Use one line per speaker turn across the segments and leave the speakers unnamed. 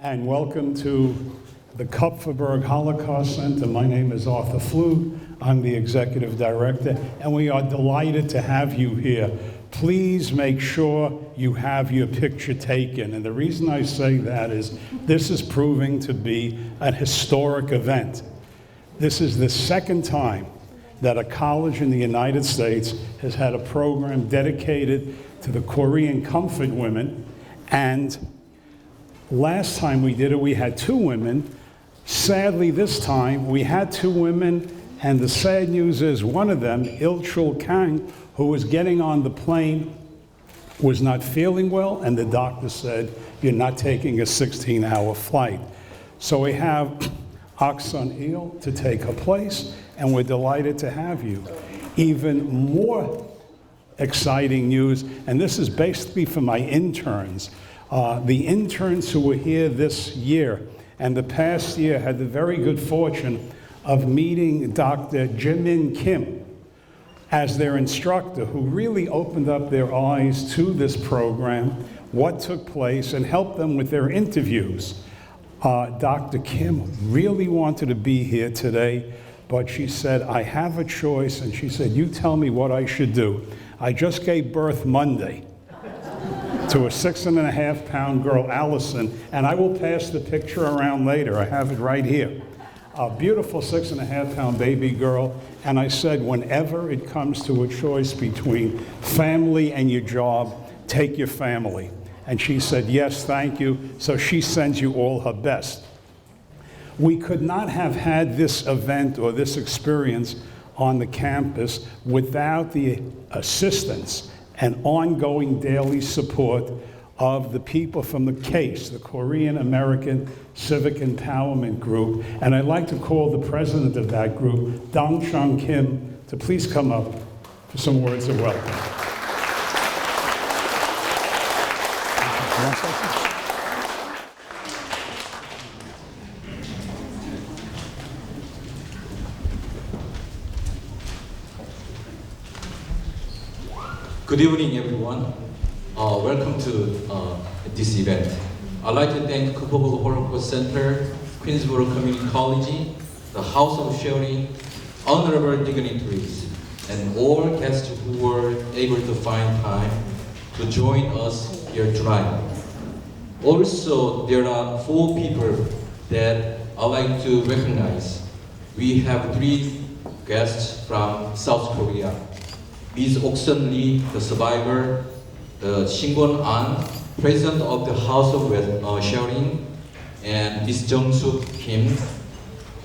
And welcome to the Kupferberg Holocaust Center. My name is Arthur Flug. I'm the executive director, and we are delighted to have you here. Please make sure you have your picture taken. And the reason I say that is this is proving to be a historic event. This is the second time that a college in the United States has had a program dedicated to the Korean comfort women. And last time we did it, we had 2 women. Sadly, this time we had 2 women, and the sad news is one of them, Il-chul Kang, who was getting on the plane, was not feeling well, and the doctor said, "You're not taking a 16-hour flight." So we have Aksun Il to take her place, and we're delighted to have you. Even more exciting news, and this is basically for my interns. The interns who were here this year and the past year had the very good fortune of meeting Dr. Jimin Kim as their instructor, who really opened up their eyes to this program, what took place, and helped them with their interviews. Dr. Kim really wanted to be here today, but she said, "I have a choice," and she said, "You tell me what I should do. I just gave birth Monday to a 6.5-pound girl, Allison, and I will pass the picture around later. I have it right here. A beautiful 6.5-pound baby girl." And I said, whenever it comes to a choice between family and your job, take your family. And she said, "Yes, thank you." So she sends you all her best. We could not have had this event or this experience on the campus without the assistance and ongoing daily support of the people from the KACE, the Korean American Civic Empowerment Group. And I'd like to call the president of that group, Dong-Chung Kim, to please come up for some words of welcome.
Good evening, everyone. Welcome to this event. I'd like to thank Kupferberg Holocaust Center, Queensborough Community College, the House of Sharing, honorable dignitaries, and all guests who were able to find time to join us here tonight. Also, there are 4 people that I'd like to recognize. We have 3 guests from South Korea. Ms. Oksun Lee, the survivor, the Shingon An, president of the House of Sharing, and Ms. Jung-suk Kim,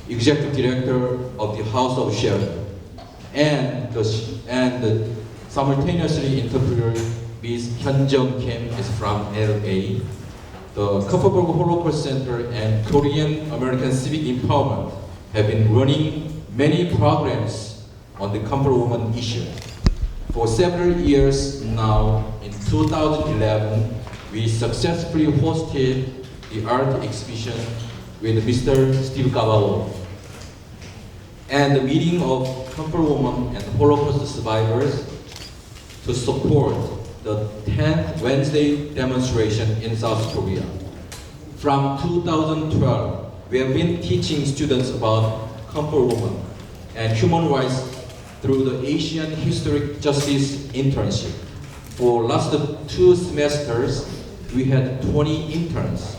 executive director of the House of Sharing, and simultaneously interpreter Ms. Hyun-jung Kim is from LA. The Kupferberg Holocaust Center and Korean American Civic Empowerment have been running many programs on the comfort woman issue. For several years now, in 2011, we successfully hosted the art exhibition with Mr. Steve Cavallo and the meeting of comfort women and Holocaust survivors to support the 10th Wednesday demonstration in South Korea. From 2012, we have been teaching students about comfort women and human rights through the Asian Historic Justice Internship. For last 2 semesters, we had 20 interns.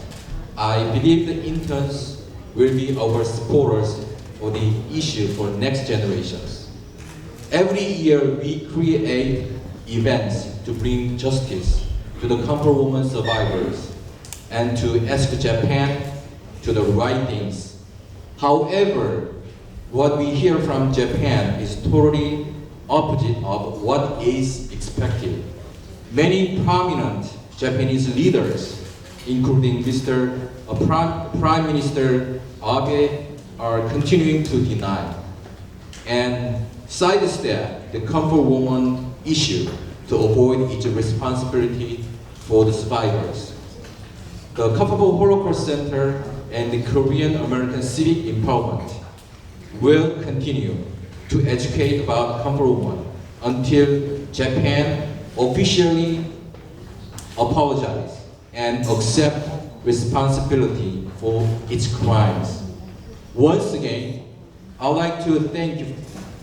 I believe the interns will be our supporters for the issue for next generations. Every year, we create events to bring justice to the comfort woman survivors and to ask Japan to the right things. However, what we hear from Japan is totally opposite of what is expected. Many prominent Japanese leaders, including Prime Minister Abe, are continuing to deny and sidestep the comfort woman issue to avoid its responsibility for the survivors. The Kupferberg Holocaust Center and the Korean American Civic Empowerment will continue to educate about comfort women until Japan officially apologize and accept responsibility for its crimes. Once again, I'd like to thank you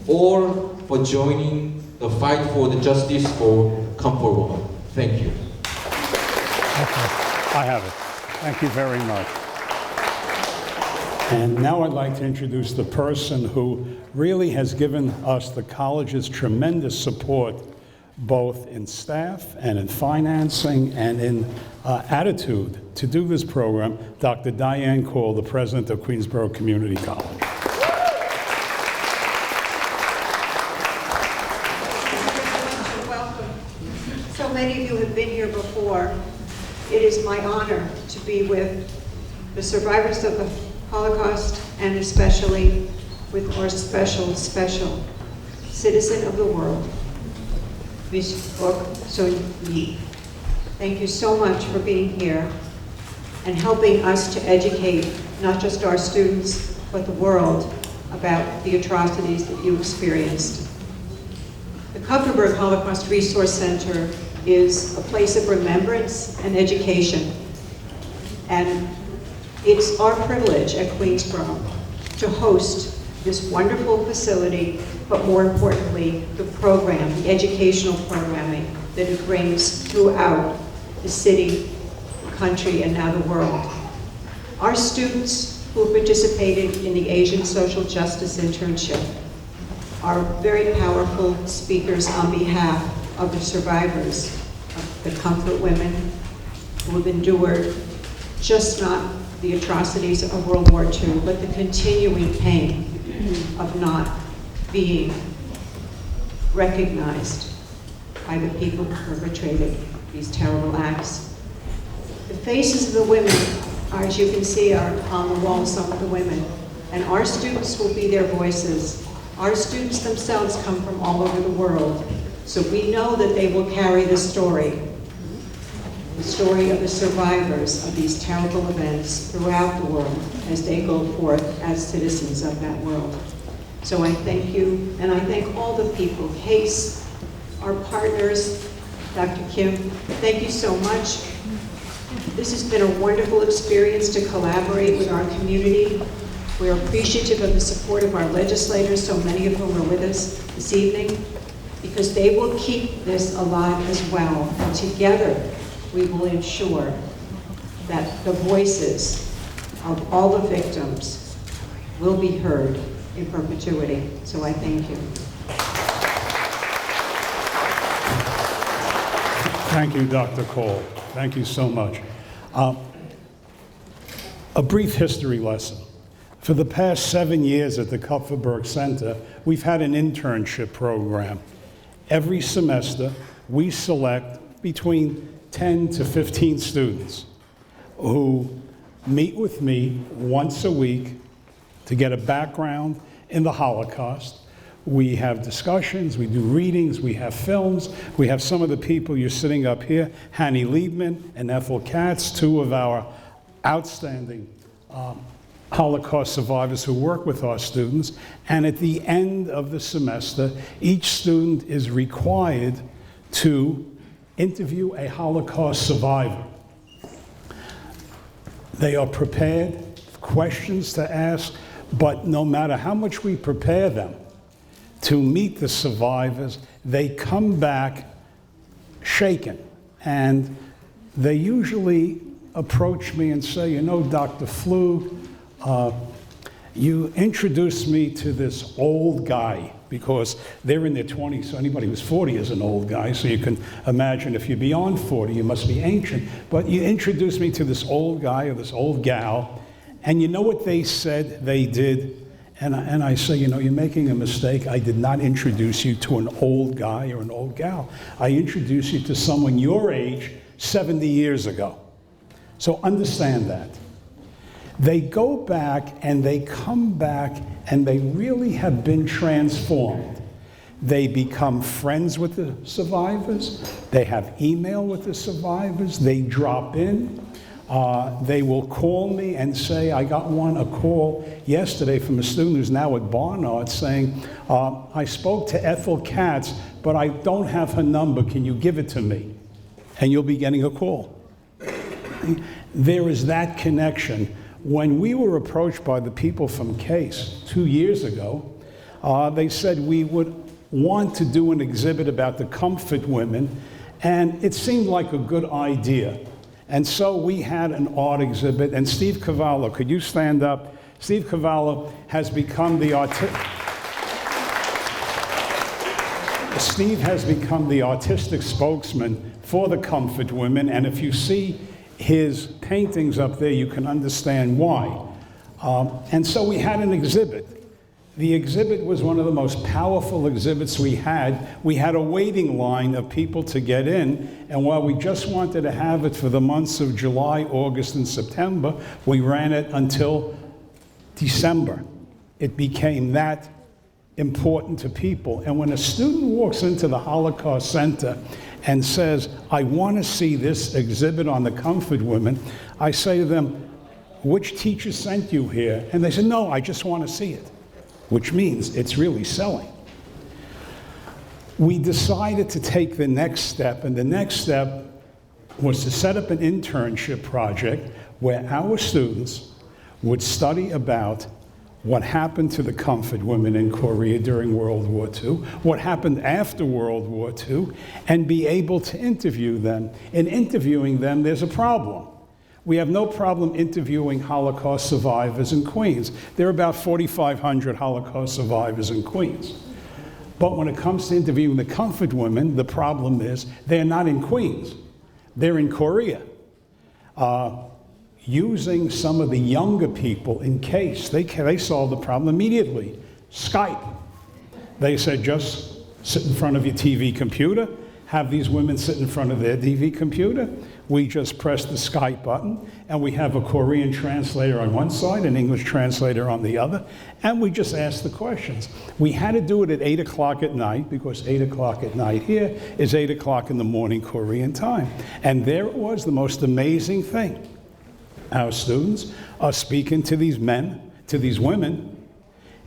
all for joining the fight for the justice for Kupferberg. Thank you.
I have it. Thank you very much. And now I'd like to introduce the person who really has given us, the college's tremendous support, both in staff and in financing and in attitude to do this program, Dr. Diane Cole, the president of Queensborough Community College.
Welcome. So many of you have been here before. It is my honor to be with the survivors of the Holocaust, and especially with our special citizen of the world, Ms. Bok Sun-Yi. Thank you so much for being here and helping us to educate not just our students, but the world about the atrocities that you experienced. The Kupferberg Holocaust Resource Center is a place of remembrance and education. And it's our privilege at Queensborough to host this wonderful facility, but more importantly, the program, the educational programming that it brings throughout the city, the country, and now the world. Our students who participated in the Asian Social Justice Internship are very powerful speakers on behalf of the survivors, of the comfort women who have endured just not the atrocities of World War II, but the continuing pain of not being recognized by the people who perpetrated these terrible acts. The faces of the women, as you can see, are on the wall, some of the women, and our students will be their voices. Our students themselves come from all over the world, so we know that they will carry the story of the survivors of these terrible events throughout the world as they go forth as citizens of that world. So I thank you, and I thank all the people, KACE, our partners, Dr. Kim, thank you so much. This has been a wonderful experience to collaborate with our community. We're appreciative of the support of our legislators, so many of whom are with us this evening, because they will keep this alive as well. And together, we will ensure that the voices of all the victims will be heard in perpetuity. So I thank you.
Thank you, Dr. Cole. Thank you so much. A brief history lesson. For the past 7 years at the Kupferberg Center, we've had an internship program. Every semester, we select between 10 to 15 students who meet with me once a week to get a background in the Holocaust. We have discussions, we do readings, we have films. We have some of the people you're sitting up here, Hanny Liebman and Ethel Katz, two of our outstanding Holocaust survivors who work with our students. And at the end of the semester, each student is required to interview a Holocaust survivor. They are prepared, questions to ask, but no matter how much we prepare them to meet the survivors, they come back shaken. And they usually approach me and say, you know, Dr. Flug, you introduced me to this old guy, because they're in their 20s, so anybody who's 40 is an old guy, so you can imagine if you're beyond 40, you must be ancient. But you introduced me to this old guy or this old gal, and you know what they said they did? And I say, you know, you're making a mistake. I did not introduce you to an old guy or an old gal. I introduced you to someone your age 70 years ago. So understand that. They go back and they come back and they really have been transformed. They become friends with the survivors. They have email with the survivors. They drop in. They will call me and say, I got a call yesterday from a student who's now at Barnard saying, I spoke to Ethel Katz, but I don't have her number. Can you give it to me? And you'll be getting a call. There is that connection. When we were approached by the people from KACE 2 years ago, they said we would want to do an exhibit about the comfort women, and it seemed like a good idea. And so we had an art exhibit, and Steve Cavallo, could you stand up? Steve Cavallo has become the artistic spokesman for the comfort women, and if you see his paintings up there, you can understand why. And so we had an exhibit. The exhibit was one of the most powerful exhibits we had. We had a waiting line of people to get in, and while we just wanted to have it for the months of July, August, and September, we ran it until December. It became that important to people. And when a student walks into the Holocaust Center and says, I want to see this exhibit on the comfort women, I say to them, which teacher sent you here? And they say, no, I just want to see it, which means it's really selling. We decided to take the next step, and the next step was to set up an internship project where our students would study about what happened to the comfort women in Korea during World War II, what happened after World War II, and be able to interview them. In interviewing them, there's a problem. We have no problem interviewing Holocaust survivors in Queens. There are about 4,500 Holocaust survivors in Queens. But when it comes to interviewing the comfort women, the problem is they're not in Queens. They're in Korea. Using some of the younger people in KACE, they solved the problem immediately. Skype. They said, just sit in front of your TV computer, have these women sit in front of their TV computer. We just press the Skype button, and we have a Korean translator on one side, an English translator on the other, and we just ask the questions. We had to do it at 8 o'clock at night, because 8 o'clock at night here is 8 o'clock in the morning Korean time. And there it was, the most amazing thing. Our students are speaking to these men, to these women,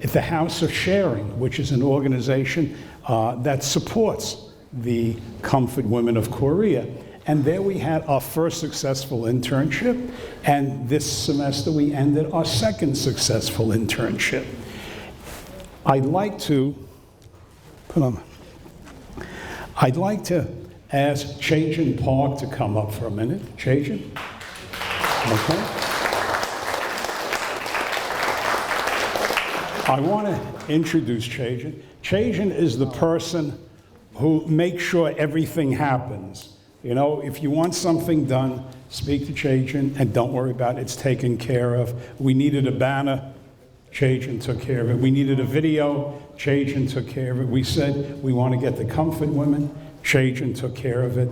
at the House of Sharing, which is an organization that supports the comfort women of Korea. And there we had our first successful internship, and this semester we ended our second successful internship. I'd like to ask Chajin Park to come up for a minute. Chajin? Okay. I want to introduce Chajin. Chajin is the person who makes sure everything happens. You know, if you want something done, speak to Chajin and don't worry about it, it's taken care of. We needed a banner, Chajin took care of it. We needed a video, Chajin took care of it. We said we want to get the comfort women, Chajin took care of it.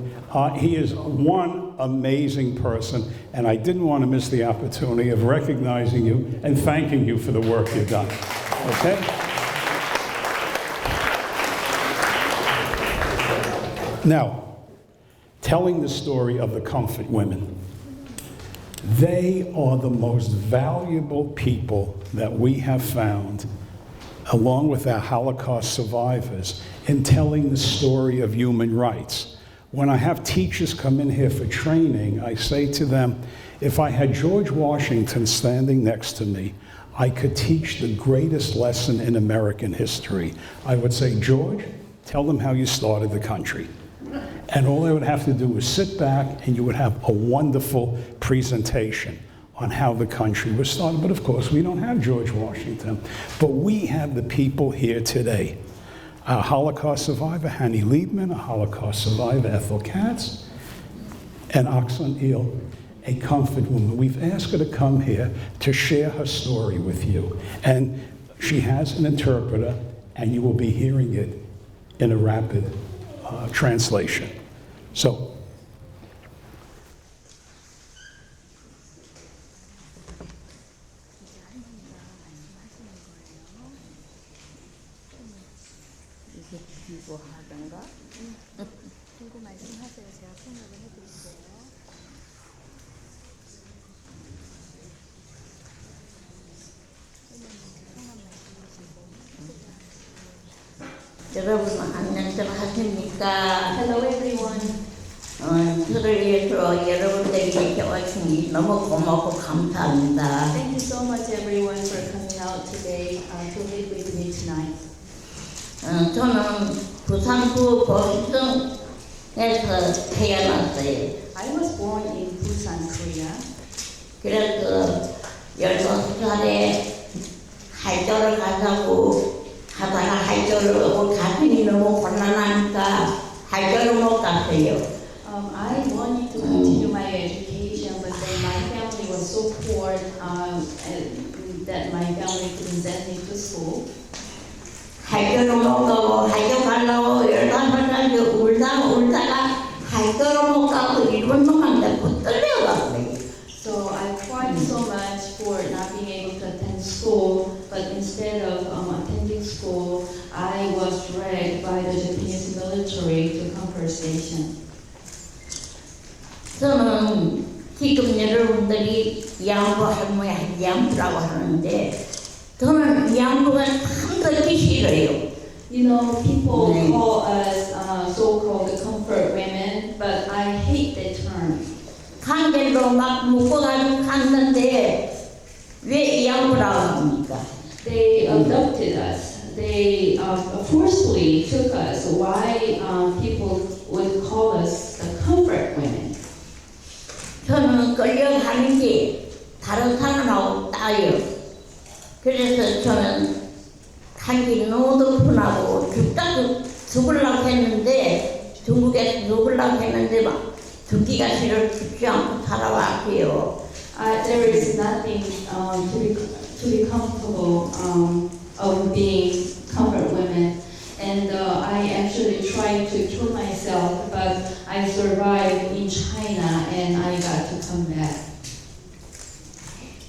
He is one amazing person, and I didn't want to miss the opportunity of recognizing you and thanking you for the work you've done. Okay? Now, telling the story of the comfort women. They are the most valuable people that we have found, along with our Holocaust survivors, in telling the story of human rights. When I have teachers come in here for training, I say to them, if I had George Washington standing next to me, I could teach the greatest lesson in American history. I would say, George, tell them how you started the country. And all they would have to do was sit back, and you would have a wonderful presentation on how the country was started. But of course, we don't have George Washington. But we have the people here today. A Holocaust survivor, Hanny Liebman, a Holocaust survivor, Ethel Katz, and Oxon Eel, a comfort woman. We've asked her to come here to share her story with you. And she has an interpreter, and you will be hearing it in a rapid translation. So,
여러분 안녕들 하십니까?
Hello everyone.
저를 위해서 여러분들이 계셔주니 너무 고맙고 감사합니다.
Thank you so much, everyone, for coming out today to meet with me tonight.
저는 부산구 보성에서 태어났어요.
I was born in Busan, Korea.
그래서 16살에 할저를 가자고 하다가 할저를 오고 가슴이 너무 곤란하니까 할저를 못 갔어요.
I wanted to continue my education, but then my family was so poor that my family couldn't send me to school.
할저를 못 가고 할저 가려고 15살까지 울다가 할저를 못 가고 일본 놈한테 붙들려갔어요.
So I cried so much for not being able to attend school, but instead of attending school, I was dragged by the Japanese military to Kupferberg station.
저는 지금 여러분들이 양부 할머니 양부라고 하는데 저는 양부가 참 듣기 싫어요.
You know, people
네.
call us so-called comfort women, but I hate that term.
강제로 막 묶어가지고 갔는데 왜 양부라고 합니까?
They abducted us. They forcefully took us. Why people would call us the comfort women?
저는 끌려가는 게 다른 사람하고 따요. 그래서 저는 간이 너무 덕분하고 죽으려고 했는데 중국에서 죽으려고 했는데 막 죽기가 싫어 죽지 않고 살아왔어요.
There is nothing to be comfortable of being comfort women, and I actually tried to kill myself, but I survived in China and I got to come back.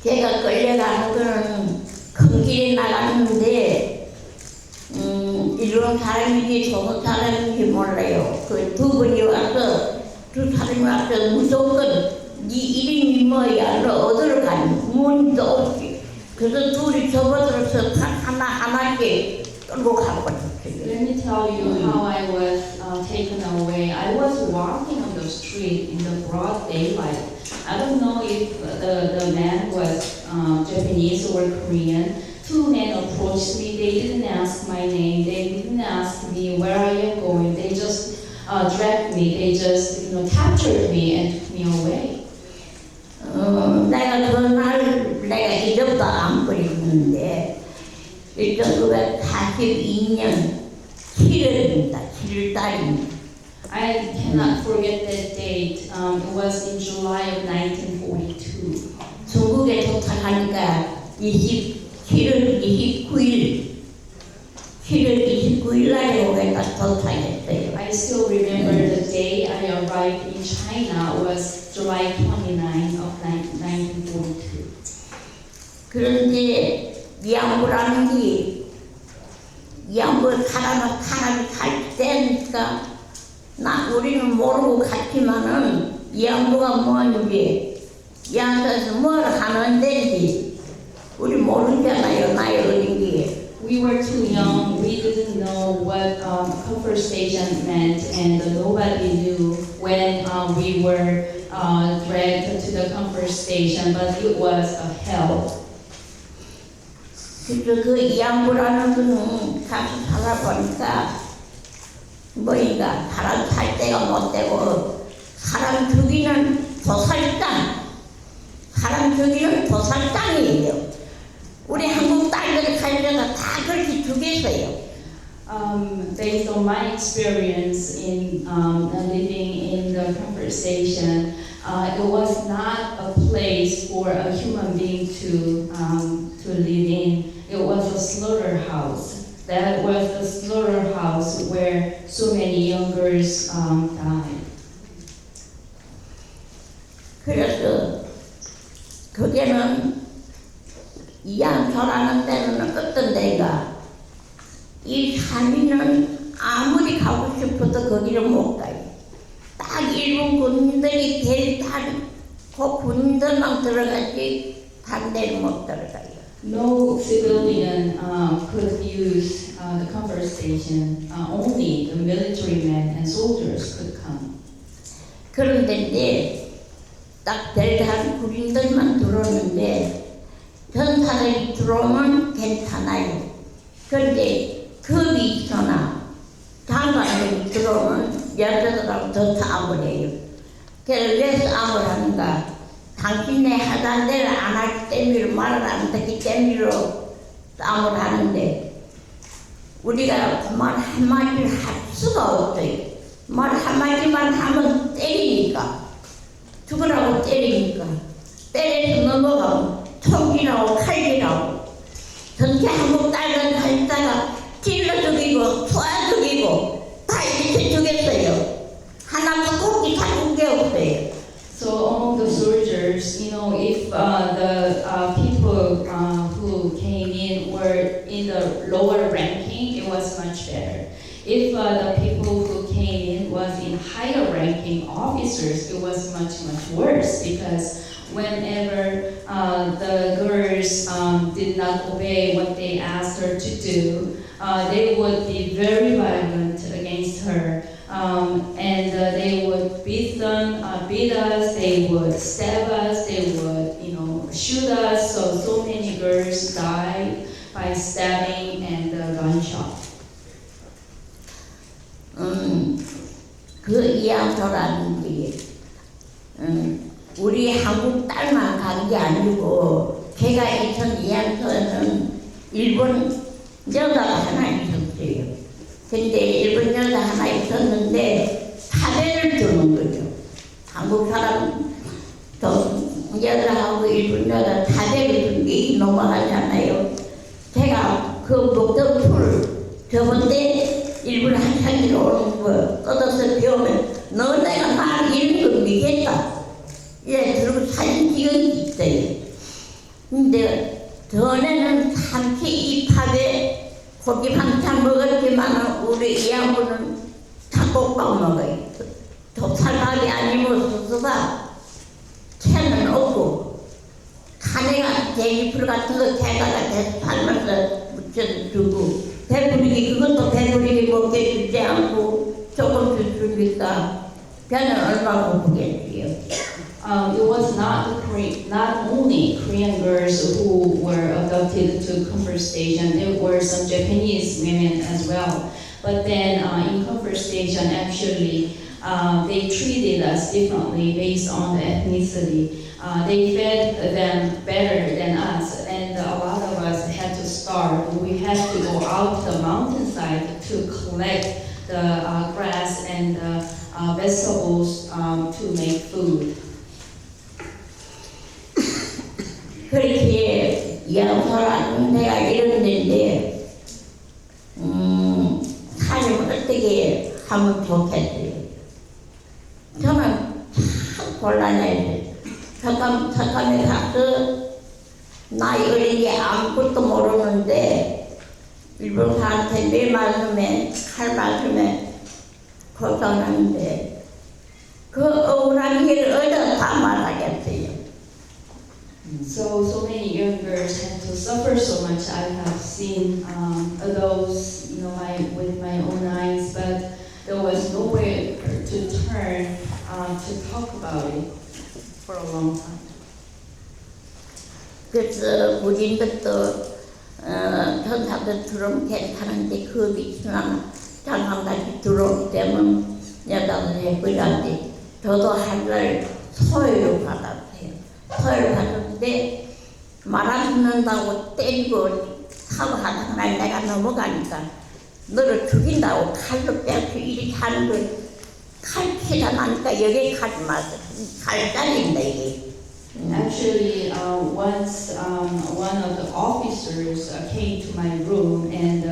제가 끌려가는 거는 큰 길에 나갔는데 이런 사람인지 저런 사람인지 몰라요. 그 두 분이 와서 두 사람이 와서 무조건 네 이름이 뭐야? 너 어디로 가니? 문도 없지. 그래서 둘이 접어들어서 하나씩 끌고 가버렸어요.
Let me tell you how I was taken away. I was walking on the street in the broad daylight. I don't know if the man was Japanese or Korean. Two men approached me. They didn't ask my name. They didn't ask me where I am going. They just dragged me. They just captured me and took me away.
내가 그날 내가 이름도 안 버리는데 1942년 7월입니다. 7월달입니다.
I cannot forget that date. It was in July of 1942.
중국에 도착하니까 7월 29일 날에 오게까 도착했어요.
I still remember the day I arrived in China was July 29 of 1942.
그런데 양부라는 게 양부 사람이 갈 때니까 우리는 모르고 갔지만은 양부가 뭔지 양에서 뭘 하는데지 우리 모르잖아요. 나이 어린 게.
We were too young. We didn't know what Kupferberg station meant, and nobody knew when we were dragged to the Kupferberg station. But it was a hell.
그래서 그 양부라는 거는 가서 살아보니까 뭐인가 사람 살 데가 못 되고 사람 죽이는 도살장이에요. 우리 한국 딸들이 살려서 다 그렇게 죽였어요.
Based on my experience in living in the Kupferberg station, it was not a place for a human being to live in. It was a slaughterhouse. That was the slaughterhouse where so many young girls died.
그래서 거기는 이양터라는 데는 어떤 데가 이 산이는 아무리 가고 싶어도 거기를 못 가요. 딱 일본 군인들이 길 타고 군인들만 들어가지 반대는 못 들어가요.
No civilian could use the Kupferberg station. Only the military men and soldiers could come.
그런 데인데 딱 벨트한 군인들만 들어오는데 전 사람이 들어오면 괜찮아요. 그런데 겁이 있거나 장관들이 들어오면 여자들하고 더 싸움을 해요. 그래서 왜 싸움을 하는가? 당신네 하던 대로 안 하기 때문에 말을 안 듣기 때문에 싸움을 하는데 우리가 말 한마디를 할 수가 없어요. 말 한마디만 하면 때리니까 죽으라고 때리니까 때려서 넘어가면 총기라고 칼질하고 전체 한국 딸들 다 있다가 찔러 죽이고 쏘아 죽이고 다 이렇게 죽였어요. 하나도 고기 잡은 게 없어요.
So among the soldiers, you know, if the people who came in were in the lower ranking, it was much better. If the people who came in was in higher ranking officers, it was much worse because whenever the girls did not obey what they asked her to do, they would be very violent against her. And they would beat us, they would stab us, they would, you know, shoot us. So many girls died by stabbing and gunshot.
그 이양서라는 게 우리 한국 딸만 간 게 아니고 걔가 있던 이양서는 일본 여자가 하나 있었어요. 근데 일본 여자 하나 있었는데 차별을 두는 거죠. 한국 사람 여자하고 일본 여자 차별을 두는 게 넘어가잖아요. 제가 그 목적풀 저번에 일본 한창기로 오는 거 꺼져서 배우면 너 내가 말 이런 거 믿겠다. 예, 그리고 사진 찍은 게 있어요. 근데 전에는 참치 입합에 고기 반찬 먹었지만 우리 이 양반은 닭볶밥 먹어요. 좁쌀밥이 아니면 수수밥, 채는 없고 카네가 제이풀 같은 거 캐다가 삶아서 묻혀주고 배부르기 그것도 배부르기 먹게 주지 않고 조금씩 주니까 걔는 얼마나 고프겠지요.
It was not only Korean girls who were adopted to comfort station. There were some Japanese women as well. But then in comfort station, actually, they treated us differently based on the ethnicity. They fed them better than us, and a lot of us had to starve. We had to go out to the mountainside to collect the grass and the vegetables to make food.
그렇게 양서라는 데가 이런 데인데 삶을 어떻게 하면 좋겠어요. 저는 참 곤란해요. 잠깐에 가서 나이 어린 게 아무것도 모르는데 일본 사람한테 내 말씀에 할 말씀에 고생하는데 그 억울한 일을 어디다 다 말하겠어요.
So many young girls had to suffer so much. I have seen those, you know, with my own eyes, but there was nowhere to turn to talk about it for a long time.
그래서 군인들도 전사들 들어오면 괜찮은데 그 밑이나 장관까지 들어오기 때문에 여자들이 그런데 저도 한날 소외를 받았어요. 소외를 받았는데 말 안 듣는다고 때리고 사고하는 날 내가 넘어가니까 너를 죽인다고 칼로 빼서 이렇게 하는 걸 칼 피가 나니까 여기 가지 마세요. 칼 잘린다 이게.
Actually, once one of the officers came to my room and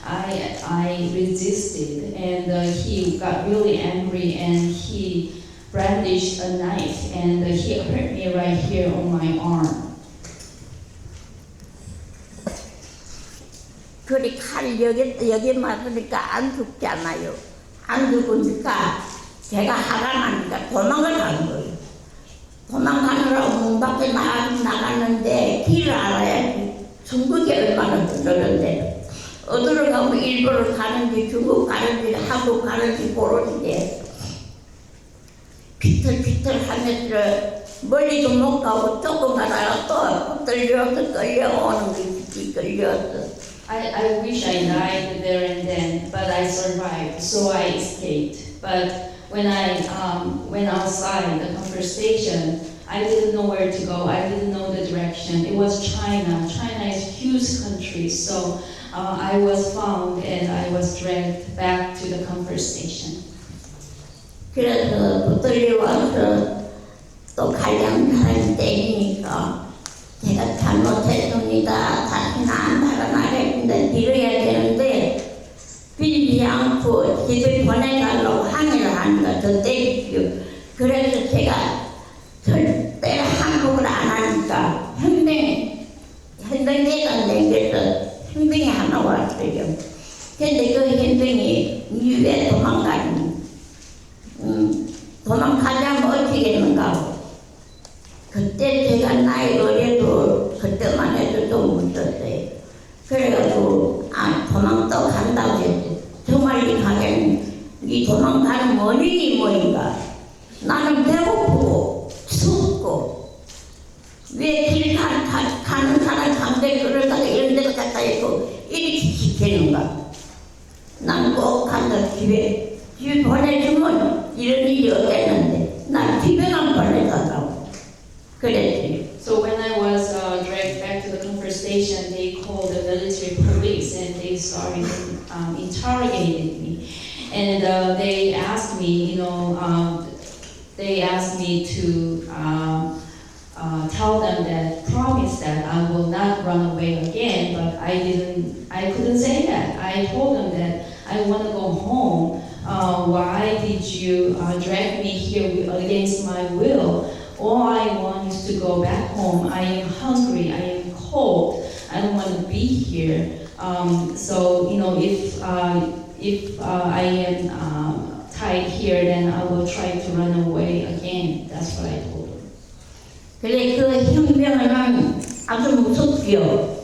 I resisted, and he got really angry and he brandished a knife and he hurt me right here on my arm.
그리 칼 여기 맞으니까 안 죽잖아요. 안 죽으니까 제가 화가 나니까 도망을 가는 거예요. 도망가느라고 문 밖에 나갔는데 길을 알아야지. 중국이 얼마나 넓은데 어디로 가면 일본을 가는지 중국 가는지 한국 가는지 모르는데 비틀비틀 하면서 멀리도 못 가고 조금 가다가 또 끌려서 끌려오는 게 끌려서.
I wish I died there and then, but I survived, so I escaped. But when I went outside the comfort station, I didn't know where to go. I didn't know the direction. It was China. China is a huge country, so I was found and I was dragged back to the comfort station.
그래서 붙들려 와서 또 가려는 사람이 때리니까 제가 잘못했습니다. 다시는 안 살아나겠는데 빌어야 되는데 빌지 않고 집에 보내달라고 항의를 하니까 더 때리시오. 그래서 제가 절대 한국을 안 하니까 현병대가 내겨서 현병이 하나 왔어요. 근데 그 현병이 왜 도망가니? 도망가자면 어떻게겠는가 하고. 그때 제가 나이 어려도 그때만 해도 좀 무섭어요. 그래가지고 도망 또 간다고 했어요. 정말 이 가게는 이 도망가는 원인이 뭐인가? 나는 배고프고 춥고 왜 길 가는 사람 강대 그러다가 이런 데서 갖다 있고 이렇게 시키는가? 난 꼭 간다 집에 보내주면 이런 일이 없겠는데 난 집에만 보내달라고 그랬지.
So when I was dragged back to the comfort station, they called the military police and they started interrogating me. And they asked me, they asked me to tell them that, promise that I will not run away again, but I couldn't say that. I told them that I want to go home. Why did you drag me here against my will? All I want is to go back home. I am hungry, I am cold, I don't want to be here. So, if I am tied here, then I will try to run away again. That's what I told them.
그래 그 현병은 아주 무섭지요.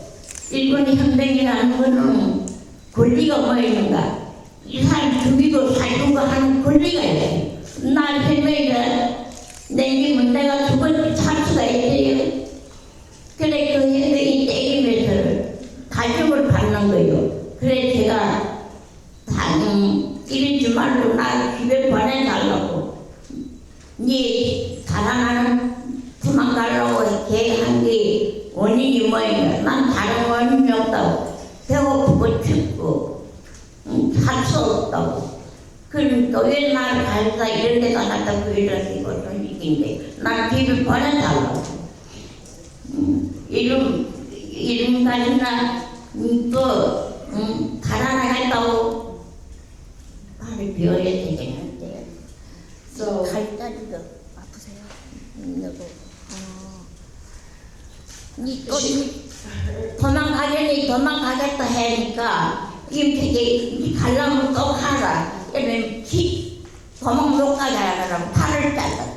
일본 현병이라는 거는 권리가 뭐 있는가? 이 사람 죽이고 살고 하는 권리가 있어요. 나 현병이가 내기면 내가 죽을 살 수가 있어요. 그래 그 현병이 때리면서 가정을 받는 거예요. 그래 제가 이러지 말고 나 집에 보내달라고. 네 살아나는 도망가려고 계획한 게 원인이 뭐인가? 난 다른 원인이 없다고. 배고프고 춥고 살 수 없다고. 그러니까 왜 나를 가르쳐 이런 데다 갖다 보이려고 좀 이긴데 난 집에 보내달라고. 이름까지나 또 달아나겠다고 말을 비워야 되겠는데.
So
갈다리가 아프세요? 도망가겠다 하니까 이 가려면 또 가라. 이러면 도망 못 가게 하라고 팔을 잘라.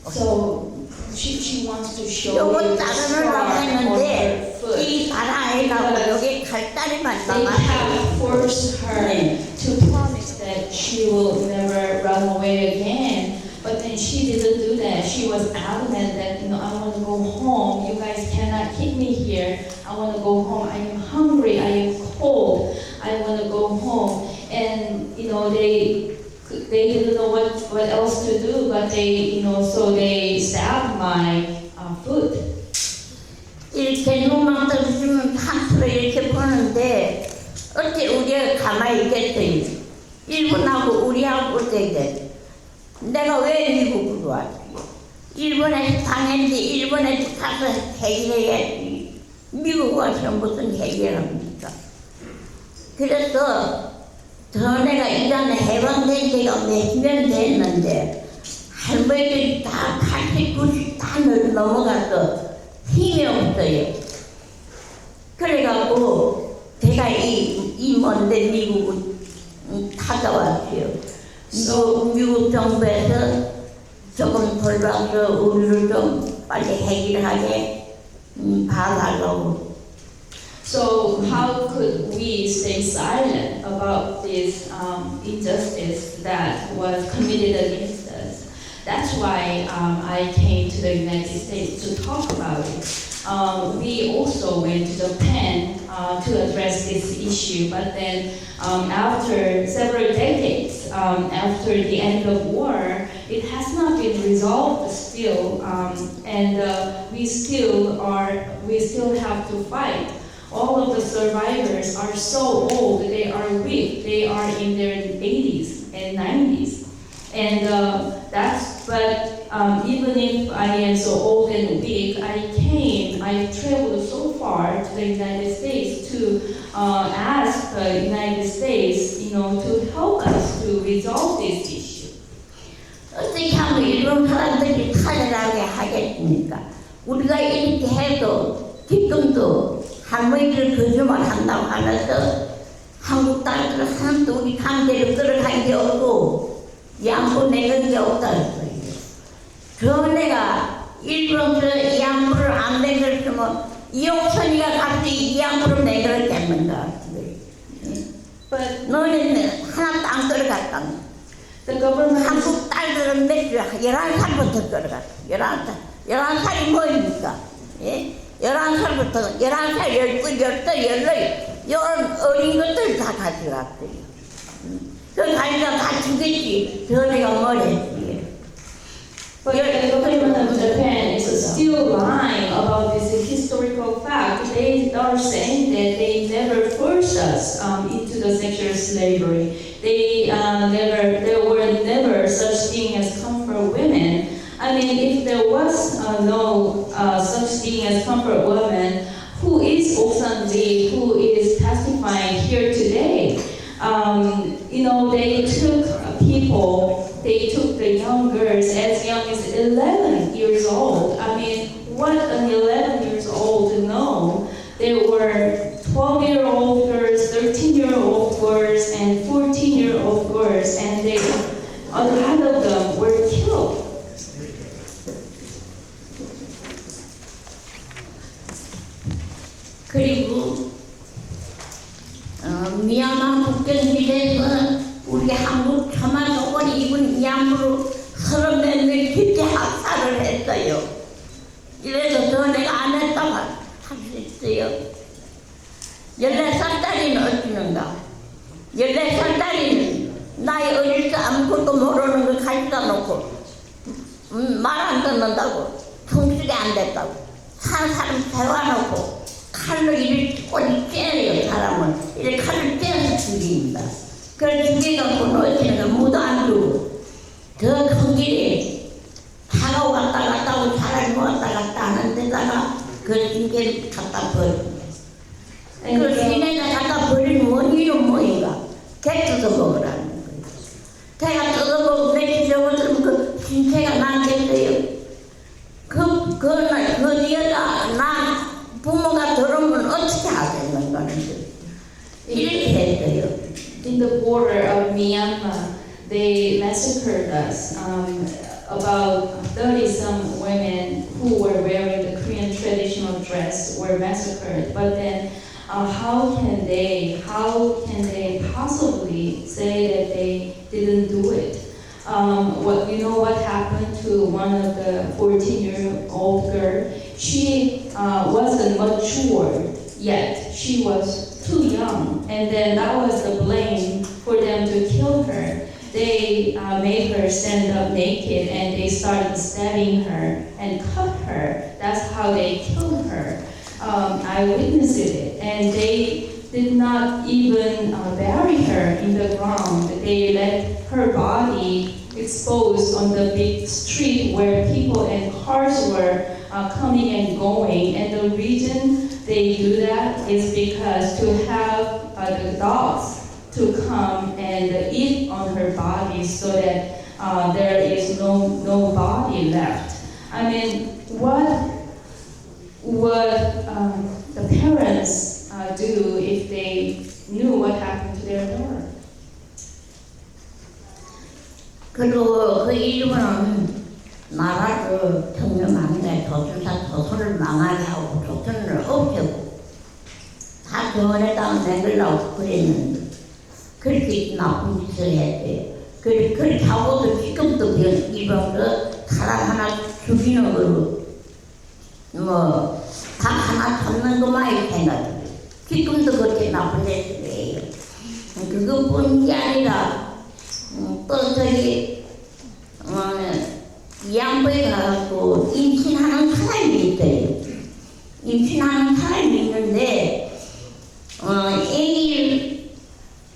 So she wants to show
요거
you the
자르려고
scar on
했는데
her foot.
이 바라에다가 여기 갈다리만
They
남았어요.
have forced her to promise that she will never run away again. But then she didn't do that. She was adamant that, I want to go home. You guys cannot keep me here. I want to go home. I am hungry. I am cold. I want to go home. And, they didn't know what else to do, but so they stabbed my foot.
이렇게 눈만 떠주면 한수로 이렇게 보는데 어째 우리가 가만히 있겠어요. 일본하고 우리하고 어떻게 내가 왜 미국으로 왔지? 일본에서 당했는데 일본에서 가서 해결해야지. 미국 와서 무슨 해결합니까? 그래서 전에가 이전에 해방된 지가 몇 년 됐는데 할머니들이 다 80, 90 다 넘어가서 힘이 없어요. 그래갖고 제가 이 먼데 미국을 찾아왔어요. 미국 정부에서 조금 돌봐서 우리를 좀 빨리 해결하게 봐달라고.
So how could we stay silent about this injustice that was committed against us? That's why I came to the United States to talk about it. We also went to Japan to address this issue, but then after several decades, after the end of war, it has not been resolved still, and we still have to fight. All of the survivors are so old, they are weak, they are in their 80s and 90s. And even if I am so old and weak, I traveled so far to the United States to ask the United States, to help us to resolve this issue.
어떻게 하면 이런 사람들이 살아나게 하겠습니까? 우리가 이렇게 해도 지금도 할머니들 거짓말 한다고 하면서 한국 딸들 하나도 우리 강제로 끌어간 게 없고 양보 내는 게 없다는 거예요. 전에가 일본에서 양보를 안 내걸으면 이용선이가 갑자기 이 양보를 내걸었겠는가? 너네는 하나도 안 끌어갔다.
The government
한국 딸들은 몇 주, 11살부터 끌어갔어. 11살이 뭐입니까? 예? 11살부터, 11살, 19, 18, 이런 어린 것들 다 가져갔어요. 그 가져가 다 주겠지. 전에가 뭐랬지.
But the government of Japan is still lying about this historical fact. They are saying that they never forced us into the sexual slavery. There were never such thing as comfort women. I mean, if there was no such thing as comfort women, who is Oksan Lee, who is testifying here today? They took the young girls as young as 11 years old. I mean, what an 11 years old know? There were 12-year-old girls, 13-year-old girls, and 14-year-old girls, and a lot of them were killed.
그리고 미얀마 국경지대에서 우리 한국 처마 조건 입은 양부로 30몇 명 집체 학살을 했어요. 이래서 전에가 안 했다고 할 수 있어요. 14살짜리는 어찌는가? 14살짜리는 나이 어릴 때 아무것도 모르는 걸 가져다 놓고 말 안 듣는다고 성실이 안 됐다고 산 사람 세워놓고 칼로 이를 꼬리 째요. 사람을 이렇게 칼을 째서 죽입니다. 그걸 죽여갖고 어찌는가 무도 안 주고 더 큰 길에 차가 왔다 갔다 하고 사람이 왔다 갔다 하는 데다가 그걸 이렇게 갖다 버립니다. 그 시내에 갖다 버린 원인은 뭐인가? 개 뜯어먹으라는 거예요. 개가 뜯어먹고 며칠 접어들면 그 신체가 남겠어요. 그 여자 나 부모가 들어오면 어떻게 하겠는가 이렇게 했어요.
In the border of Myanmar, they massacred us. About 30-some women who were wearing the Korean traditional dress were massacred. But then, how can they possibly say that they didn't do it? What happened to one of the 14-year-old girl? She wasn't mature yet. She was too young, and then that was the blame for them to kill her. They made her stand up naked, and they started stabbing her and cut her. That's how they killed her. I witnessed it, and they did not even bury her in the ground. They let her body exposed on the big street where people and cars were coming and going. And the reason they do that is because to have the dogs to come and eat on her body so that there is no body left. I mean, what would the parents do if they knew what happened to their daughter?
그리고 그 일본은 나라를 청렴하게 조선을 망하게 하고 조선을 없애고 다 병원에다 내려고 그랬는데 그렇게 나쁜 짓을 했대요. 그렇게 하고도 지금도 입원서 사람 하나 죽이는 거로 다 하나 잡는 것만 이렇게 해가지고 지금도 그렇게 나쁜 짓을 해요. 그것뿐이 아니라 또 저기 양보에 가갖고 임신하는 사람이 있어요. 임신하는 사람이 있는데 애기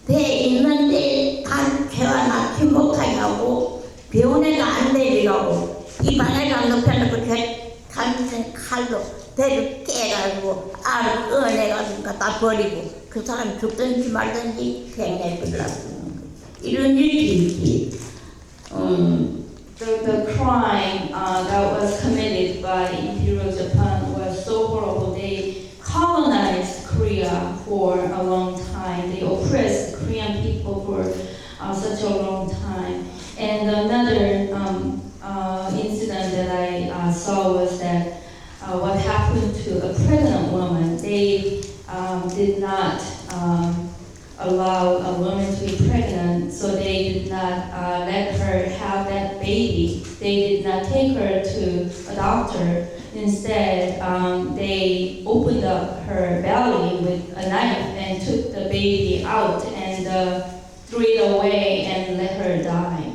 배에 있는데 다 재와 낳지 못하게 하고 병원에도 안 데리라고 입안에다 눕혀놓고 칼로 배를 깨가지고 알을 꺼내가지고 갖다 버리고 그 사람 죽든지 말든지 그냥 내버리라고 이런 일이 있지.
The crime that was committed by Imperial Japan was so horrible. They colonized Korea for a long time. They oppressed Korean people for such a long time. And another incident that I saw was that what happened to a pregnant woman. They did not allow a woman to be pregnant, so they did not let her have that baby. They did not take her to a doctor. Instead, they opened up her belly with a knife and took the baby out and threw it away and let her die.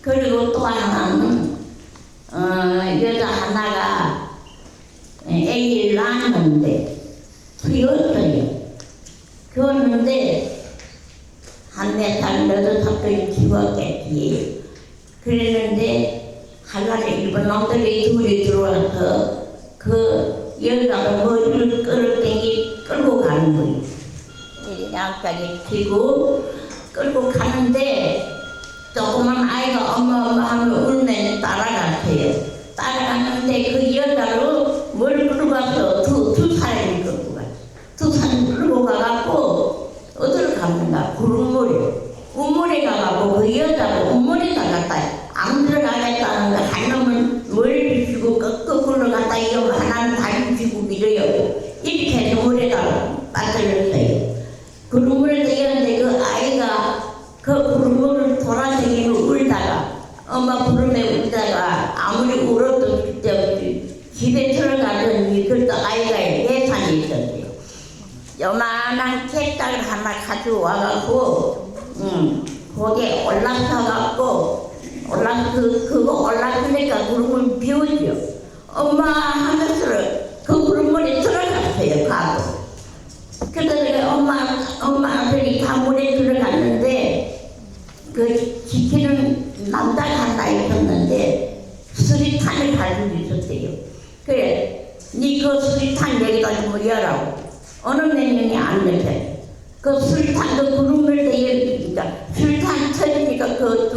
그리고 또 하나는 여자 하나가 애기를 낳았는데 키웠어요. 키웠는데 한 4살, 8살 키웠겠지. 그랬는데 하루에 일본 놈들이 둘이 들어와서 그 여자가 머리를 끌고 가는 거예요. 양까지 키고 끌고 가는데 조그만 아이가 엄마 하면 울면 따라갔어요. 따라갔는데 그 여자로 뭘 끌고 가서 두 사람이 끌고 갔어요. 두 사람이 끌고 가갖고 어디로 갔는가? 우물에 가갖고 그 여자를 우물에 가갔다. 안 들어가겠다는 거 한 놈은 머리를 쥐고 거꾸로 갔다 이거 하나는 다리 쥐고 밀어요. 이렇게 해서 물에다 빠뜨렸어요. 그 우물에 들어갔는데 그 아이가 그 부르면을 돌아다니며 울다가 엄마 부르며 울다가 아무리 울어도 그때 집에 들어가더니 그때 아이가 4살이 있었어요. 요만한 책장을 하나 가지고 와갖고 거기에 올라서갖고 그거 올라서니까 구름을 비우죠. 엄마 하면서 그 구름물에 들어갔어요. 가고 그러다가 엄마 아들이 다 물에 들어갔는데 그 지키는 남자가 하나 있었는데 수리탄을 가지고 있었대요. 그래, 니 그 수리탄 여기다 좀 열라고. 어느 명령이 안 내려. 그 수리탄도 구름을 대니까 수리탄 터지니까 그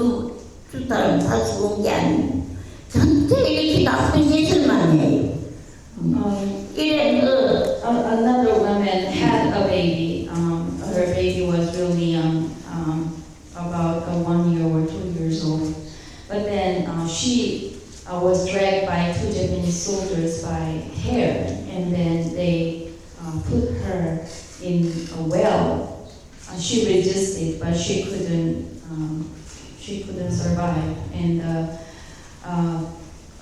두 사람 다 죽은 게 아니에요. 전체 이렇게 나쁜 짓을만 해요.
Another woman had a baby. Her baby was really about 1 year or 2 years old. But then she was dragged by 2 Japanese soldiers by hair, and then they put her in a well. She resisted, but she couldn't survive, and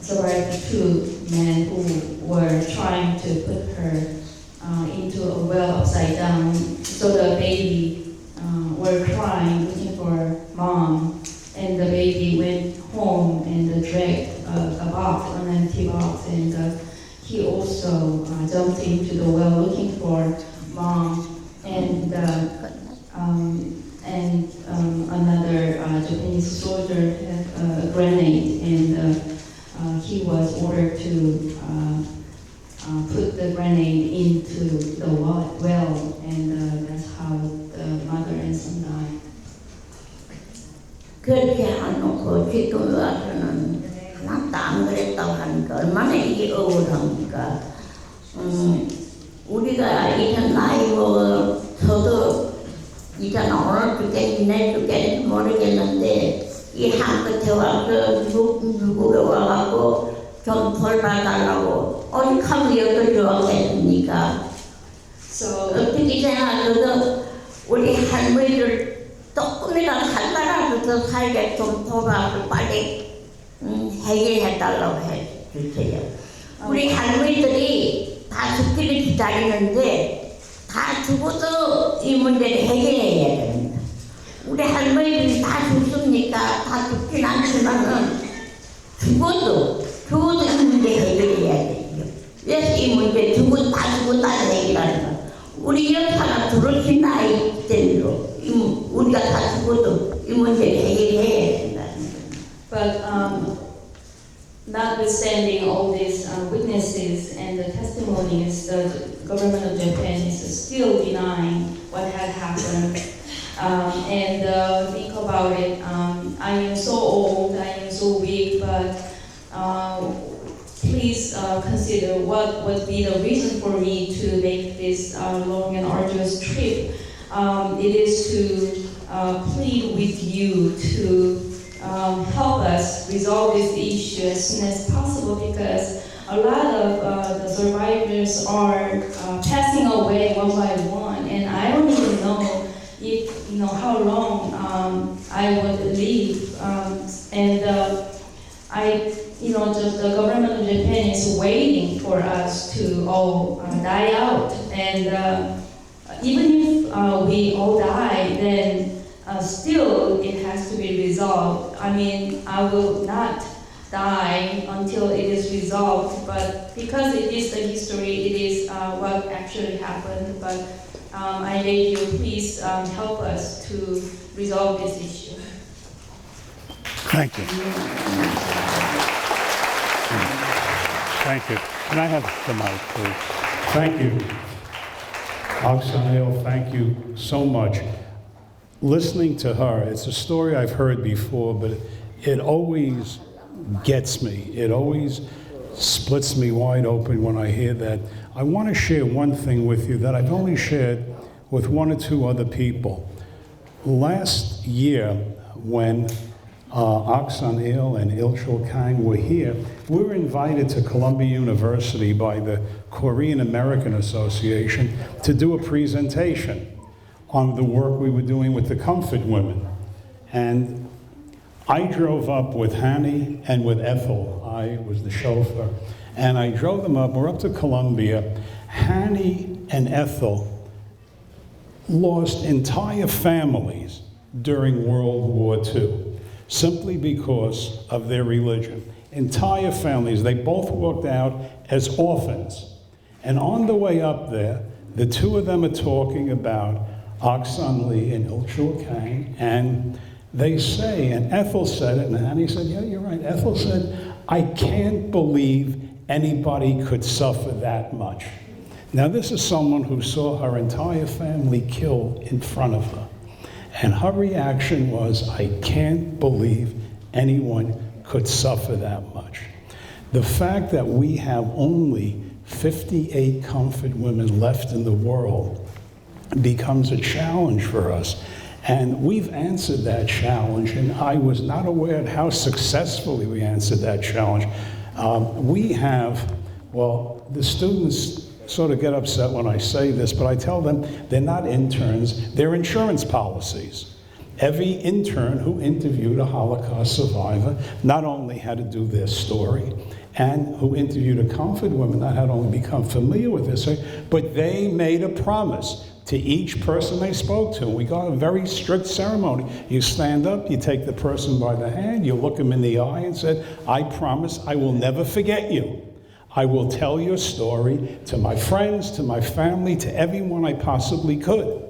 survived the 2 men who were trying to put her into a well upside down. So the baby were crying, looking for mom, and the baby went home and dragged a box, an empty box, and he also jumped into the well looking for mom, and another Japanese soldier had a grenade, and he was ordered to put the grenade into the well, and that's how the mother and son died.
그렇게 해놓고 지금 와서는 하나도 안 그랬다고 하니까 얼마나 이게 억울합니까? 우리가 이런 나이 먹어서도 이제 오늘 죽겠지 내일 죽겠지 모르겠는데 이 한 끝에 와서 누구에 와갖고 좀 돌봐달라고 어디 가면 여기까지 왔겠습니까?
So
어떻게 생각해도 우리 할머니들 조금이라도 살다라도 더 살게 좀 도와서 빨리 해결해달라고 해주세요. 우리 할머니들이 다 죽기를 기다리는데 다 죽어도 이 문제를 해결해야 됩니다. 우리 할머니들이 다 죽습니까? 다 죽진 않지만은 죽어도 이 문제 해결해야 돼요. 왜 이 문제 다 죽었다는 얘기라는 거. 우리 역사가 들어진 나이 때문에 우리가 다 죽어도 이 문제를 해결해야 된다는 거.
But notwithstanding all these witnesses and the testimonies, the government of Japan is still denying what had happened. Think about it. I am so old, I am so weak, but please consider what would be the reason for me to make this long and arduous trip. It is to plead with you to help us resolve this issue as soon as possible, because a lot of the survivors are passing away one by one, and I don't even know if how long I would live. The government of Japan is waiting for us to all die out, and even if we all die, then still it has to be resolved. I mean, I will not die until it is resolved, but because it is the history, it is what actually happened. But I beg you, please help us to resolve this issue.
Thank you. Thank you. Can I have the mic, please? Thank you. Oksana, thank you so much. Listening to her, it's a story I've heard before, but it always gets me. It always splits me wide open when I hear that. I want to share one thing with you that I've only shared with one or two other people. Last year, when Aksan Il and Ilchul Kang were here, we were invited to Columbia University by the Korean American Association to do a presentation on the work we were doing with the comfort women. And I drove up with Hanny and with Ethel. I was the chauffeur. And I drove them up. We're up to Columbia. Hanny and Ethel lost entire families during World War II simply because of their religion. Entire families. They both walked out as orphans. And on the way up there, the two of them are talking about Aksan Lee and Ilchul Kang, and they say, and Ethel said it, and Annie said, yeah, you're right. Ethel said, I can't believe anybody could suffer that much. Now, this is someone who saw her entire family killed in front of her. And her reaction was, I can't believe anyone could suffer that much. The fact that we have only 58 comfort women left in the world becomes a challenge for us. And we've answered that challenge, and I was not aware of how successfully we answered that challenge. We have, well, the students sort of get upset when I say this, but I tell them they're not interns, they're insurance policies. Every intern who interviewed a Holocaust survivor not only had to do their story, and who interviewed a comfort woman that had only become familiar with this, but they made a promise to each person they spoke to. We got a very strict ceremony. You stand up, you take the person by the hand, you look them in the eye and said, I promise I will never forget you. I will tell your story to my friends, to my family, to everyone I possibly could.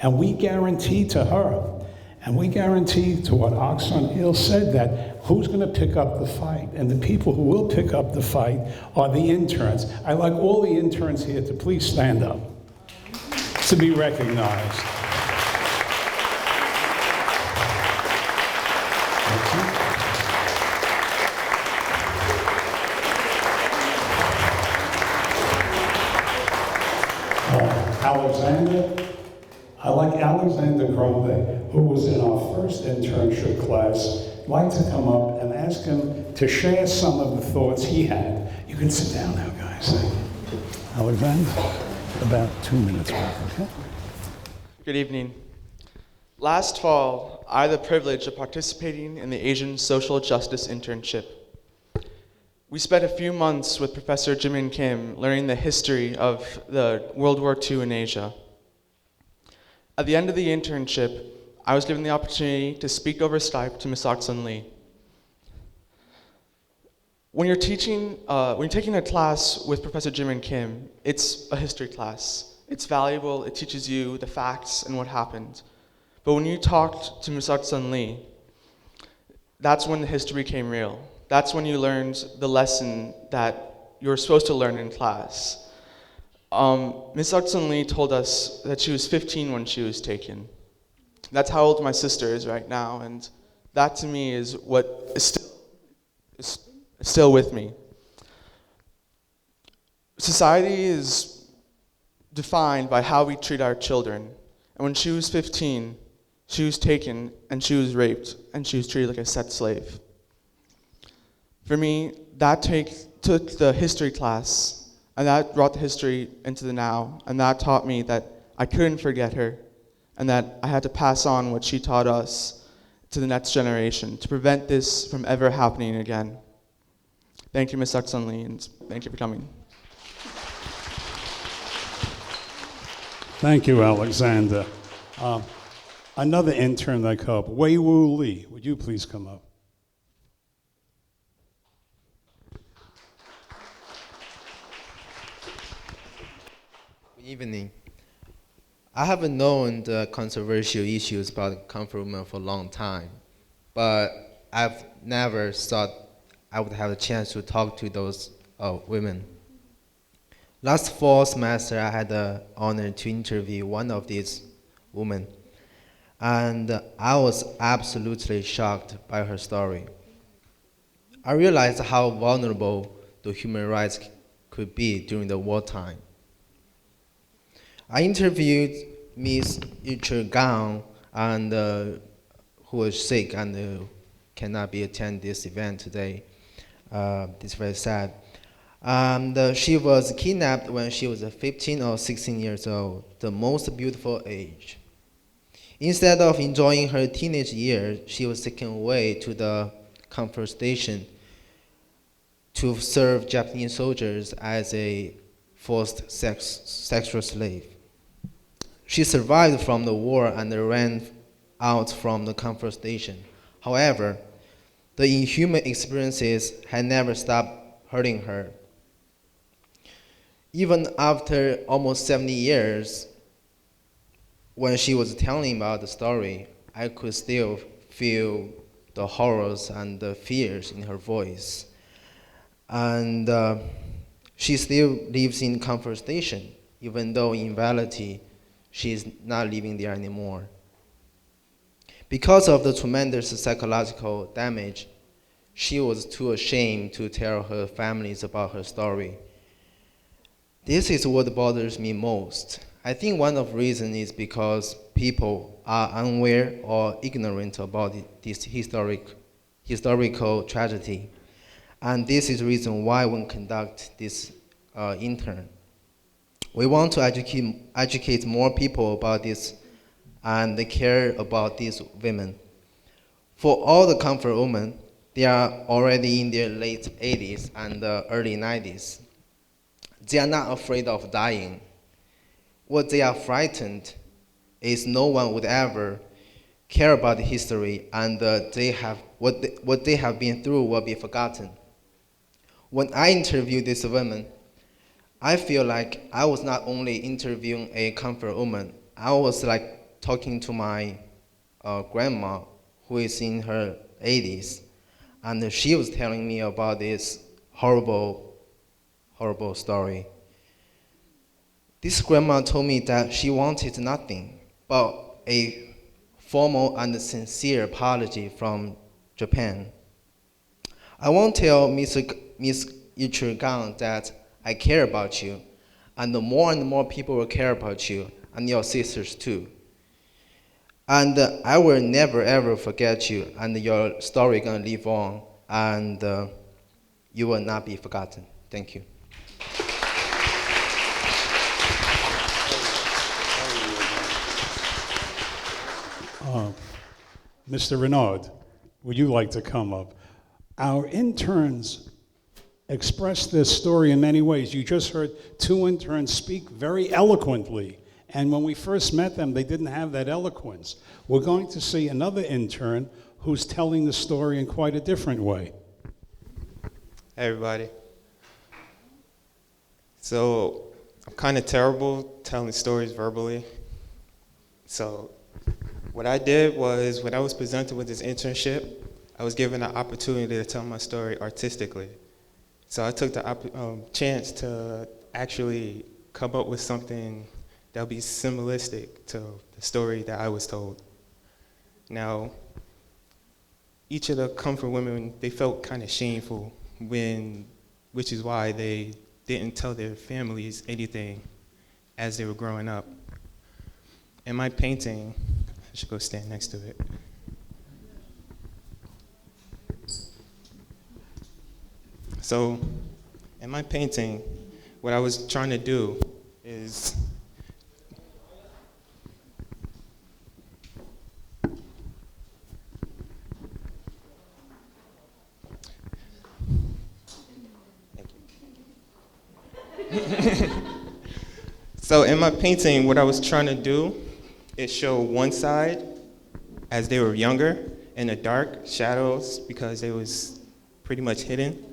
And we guarantee to her, and we guarantee to what Aksan Il said, that who's going to pick up the fight? And the people who will pick up the fight are the interns. I'd like all the interns here to please stand up to be recognized. Alexander, I like Alexander Grombe, who was in our first internship class. I'd like to come up and ask him to share some of the thoughts he had. You can sit down now, guys. Alexander. About 2 minutes, okay?
Good evening. Last fall, I had the privilege of participating in the Asian Social Justice Internship. We spent a few months with Professor Jimin Kim learning the history of the World War II in Asia. At the end of the internship, I was given the opportunity to speak over Skype to Ms. Aksun Lee. When you're taking a class with Professor Jimin Kim, it's a history class. It's valuable, it teaches you the facts and what happened. But when you talked to Ms. Aksun Lee, that's when the history became real. That's when you learned the lesson that you were supposed to learn in class. Ms. Aksun Lee told us that she was 15 when she was taken. That's how old my sister is right now, and that to me is what is still with me. Society is defined by how we treat our children. And when she was 15, she was taken and she was raped and she was treated like a sex slave. For me, that took the history class and that brought the history into the now, and that taught me that I couldn't forget her and that I had to pass on what she taught us to the next generation to prevent this from ever happening again. Thank you, Ms. Aksun Lee, and thank you for coming.
Thank you, Alexander. Another intern that come up, Wei Wu Lee, would you please come up?
Good evening. I haven't known the controversial issues about comfort women for a long time, but I've never thought I would have a chance to talk to those women. Last fall semester, I had the honor to interview one of these women, and I was absolutely shocked by her story. I realized how vulnerable the human rights could be during the wartime. I interviewed Ms. Yichul Gang, and who was sick and cannot attend this event today. It's very sad. She was kidnapped when she was 15 or 16 years old, the most beautiful age. Instead of enjoying her teenage years, she was taken away to the comfort station to serve Japanese soldiers as a forced sexual slave. She survived from the war and ran out from the comfort station. However, the inhuman experiences had never stopped hurting her. Even after almost 70 years, when she was telling about the story, I could still feel the horrors and the fears in her voice. And she still lives in comfort station, even though in reality, she is not living there anymore. Because of the tremendous psychological damage, she was too ashamed to tell her families about her story. This is what bothers me most. I think one of the reasons is because people are unaware or ignorant about this historical tragedy. And this is the reason why we conduct this intern. We want to educate more people about this and care about these women. For all the comfort women, they are already in their late 80s and early 90s. They are not afraid of dying. What they are frightened is no one would ever care about the history, and what they have been through will be forgotten. When I interview these women, I feel like I was not only interviewing a comfort woman, I was like talking to my grandma, who is in her 80s, and she was telling me about this horrible, horrible story. This grandma told me that she wanted nothing but a formal and sincere apology from Japan. I won't tell Ms. Yichul Gang that I care about you, and more people will care about you, and your sisters too. And I will never ever forget you, and your story gonna live on, and you will not be forgotten. Thank you.
Mr. Renard, would you like to come up? Our interns express this story in many ways. You just heard two interns speak very eloquently, and when we first met them, they didn't have that eloquence. We're going to see another intern who's telling the story in quite a different way.
Hey everybody. So I'm kind of terrible telling stories verbally. So what I did was, when I was presented with this internship, I was given an opportunity to tell my story artistically. So I took the chance to actually come up with something that would be similistic to the story that I was told. Now, each of the comfort women, they felt kind of shameful which is why they didn't tell their families anything as they were growing up. In my painting, I should go stand next to it. So, in my painting, what I was trying to do is so in my painting, what I was trying to do is show one side as they were younger in the dark shadows because they was pretty much hidden.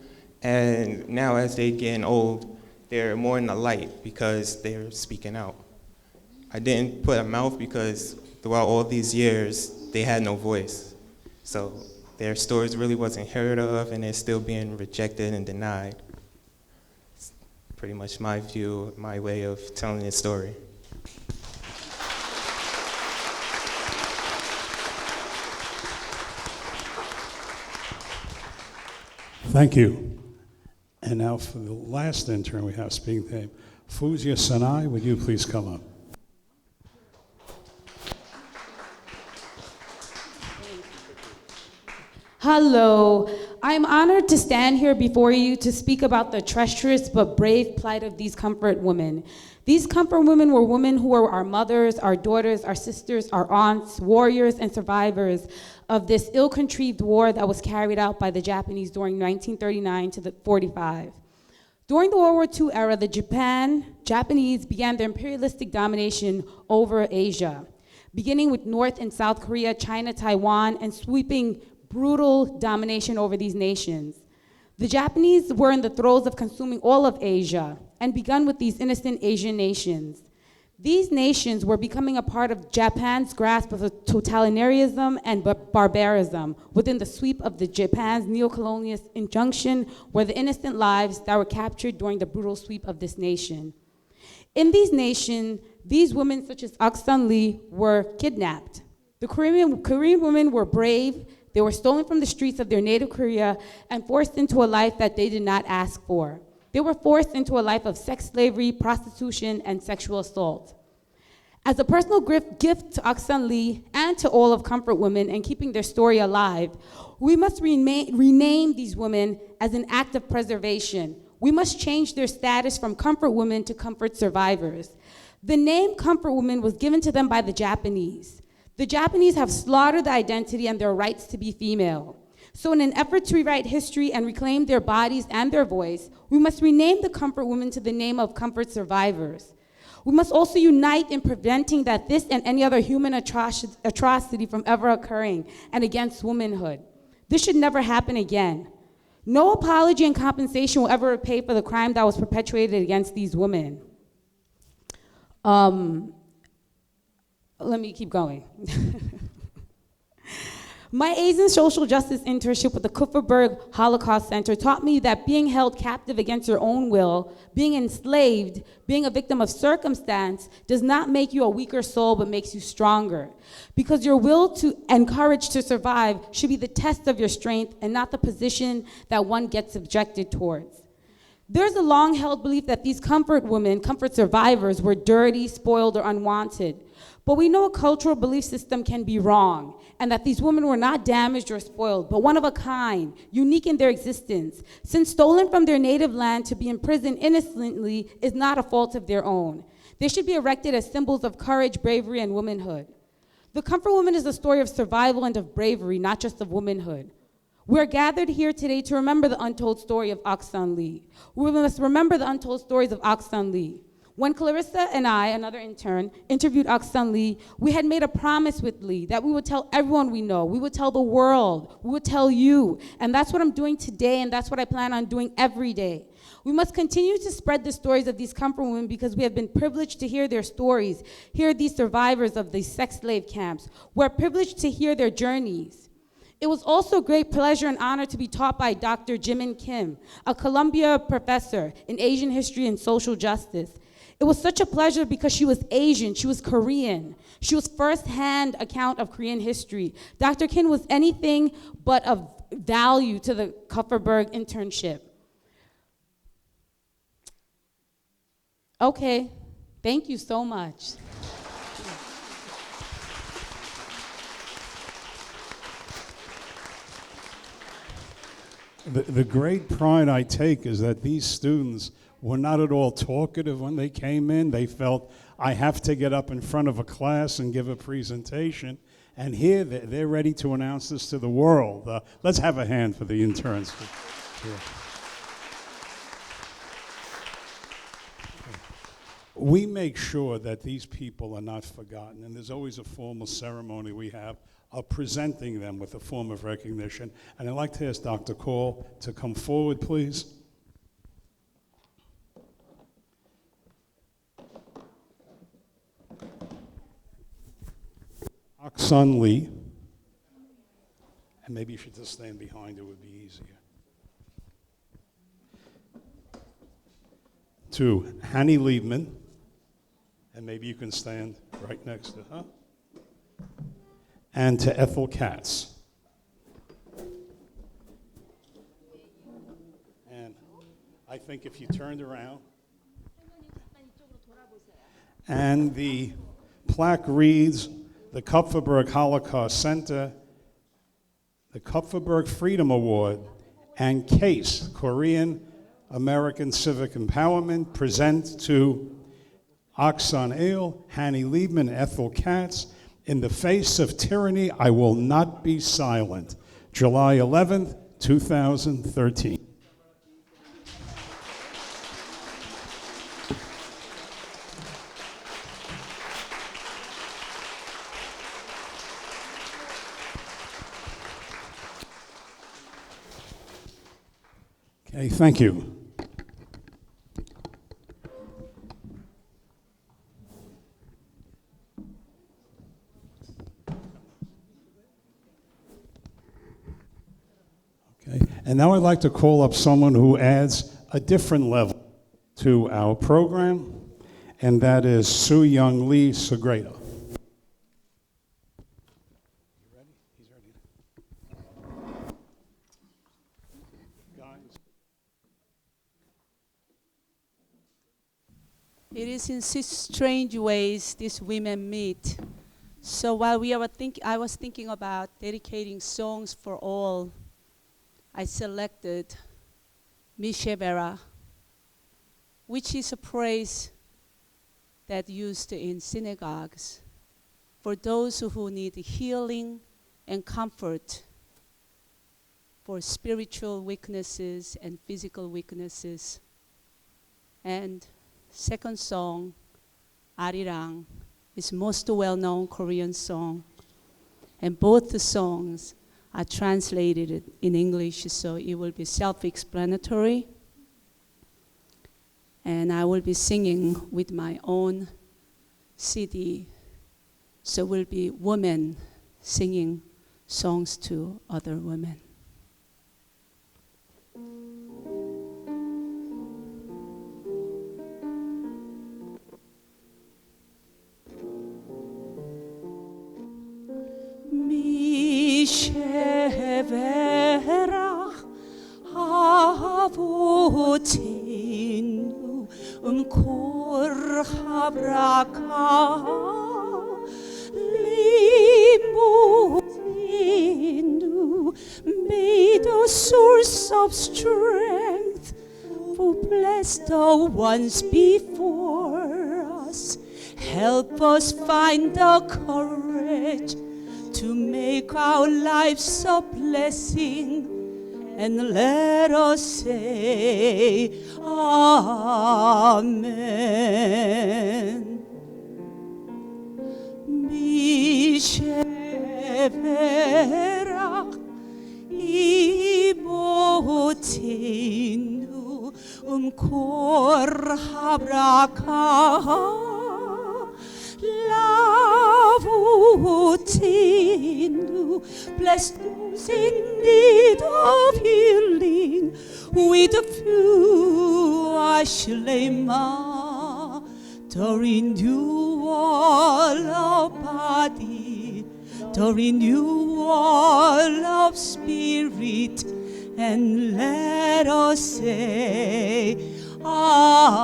And now as they getting old, they're more in the light because they're speaking out. I didn't put a mouth because throughout all these years, they had no voice. So their stories really wasn't heard of and they're still being rejected and denied. It's pretty much my view, my way of telling this story.
Thank you. And now for the last intern we have speaking today, Fuzia Sanai, would you please come up?
Hello. I'm honored to stand here before you to speak about the treacherous but brave plight of these comfort women. These comfort women were women who were our mothers, our daughters, our sisters, our aunts, warriors, and survivors of this ill-conceived war that was carried out by the Japanese during 1939 to 45. During the World War II era, the Japanese began their imperialistic domination over Asia, beginning with North and South Korea, China, Taiwan, and sweeping brutal domination over these nations. The Japanese were in the throes of consuming all of Asia and begun with these innocent Asian nations. These nations were becoming a part of Japan's grasp of totalitarianism and barbarism within the sweep of the Japan's neo-colonialist injunction were the innocent lives that were captured during the brutal sweep of this nation. In these nations, these women such as Aung San Lee were kidnapped. The Korean women were brave. They were stolen from the streets of their native Korea and forced into a life that they did not ask for. They were forced into a life of sex slavery, prostitution, and sexual assault. As a personal gift to Aung San Lee and to all of comfort women and keeping their story alive, we must rename these women as an act of preservation. We must change their status from comfort women to comfort survivors. The name comfort women was given to them by the Japanese. The Japanese have slaughtered the identity and their rights to be female. So in an effort to rewrite history and reclaim their bodies and their voice, we must rename the comfort women to the name of comfort survivors. We must also unite in preventing that this and any other human atrocity from ever occurring and against womanhood. This should never happen again. No apology and compensation will ever repay for the crime that was perpetuated against these women. Let me keep going. My Asian social justice internship with the Kupferberg Holocaust Center taught me that being held captive against your own will, being enslaved, being a victim of circumstance does not make you a weaker soul, but makes you stronger. Because your will to and courage to survive should be the test of your strength and not the position that one gets subjected towards. There's a long-held belief that these comfort women, comfort survivors, were dirty, spoiled, or unwanted. But we know a cultural belief system can be wrong, and that these women were not damaged or spoiled, but one of a kind, unique in their existence. Since stolen from their native land to be imprisoned innocently is not a fault of their own. They should be erected as symbols of courage, bravery, and womanhood. The Comfort Woman is a story of survival and of bravery, not just of womanhood. We're gathered here today to remember the untold story of Aung San Lee. We must remember the untold stories of Aung San Lee. When Clarissa and I, another intern, interviewed Aung San Lee, we had made a promise with Lee that we would tell everyone we know, we would tell the world, we would tell you. And that's what I'm doing today, and that's what I plan on doing every day. We must continue to spread the stories of these comfort women because we have been privileged to hear their stories, hear these survivors of these sex slave camps. We're privileged to hear their journeys. It was also a great pleasure and honor to be taught by Dr. Jimin Kim, a Columbia professor in Asian history and social justice. It was such a pleasure because she was Asian, she was Korean. She was first-hand account of Korean history. Dr. Kim was anything but of value to the Kupferberg internship. Okay, thank you so much.
The great pride I take is that these students were not at all talkative when they came in. They felt, I have to get up in front of a class and give a presentation. And here, they're ready to announce this to the world. Let's have a hand for the interns. We make sure that these people are not forgotten, and there's always a formal ceremony we have of presenting them with a form of recognition. And I'd like to ask Dr. Call to come forward, please. Aung San Lee, and maybe you should just stand behind, it would be easier. To Hanny Liebman, and maybe you can stand right next to her. And to Ethel Katz. And I think if you turned around, and the plaque reads, the Kupferberg Holocaust Center, the Kupferberg Freedom Award, and KACE, Korean American Civic Empowerment, present to Aung San Il, Hanny Liebman, Ethel Katz, In the Face of Tyranny, I Will Not Be Silent, July 11th, 2013. Okay, thank you. Okay, and now I'd like to call up someone who adds a different level to our program, and that is Soo Young Lee Segreda.
It is in such strange ways these women meet. So while I was thinking about dedicating songs for all, I selected Mishevera, which is a praise that used in synagogues for those who need healing and comfort for spiritual weaknesses and physical weaknesses. And second song, Arirang, is most well-known Korean song. And both the songs are translated in English, so it will be self-explanatory. And I will be singing with my own CD. So we'll be women singing songs to other women. Mishevera avotinu kor habraka limotinu, may the source of strength who bless the ones before us, help us find the courage courage to make our lives a blessing, and let us say Amen. 미쉐베라 이모티누 콜하브라카 Lavutinu, bless those in need of healing with a few ashlema, the renewal of body, the renewal of spirit, and let us say Amen.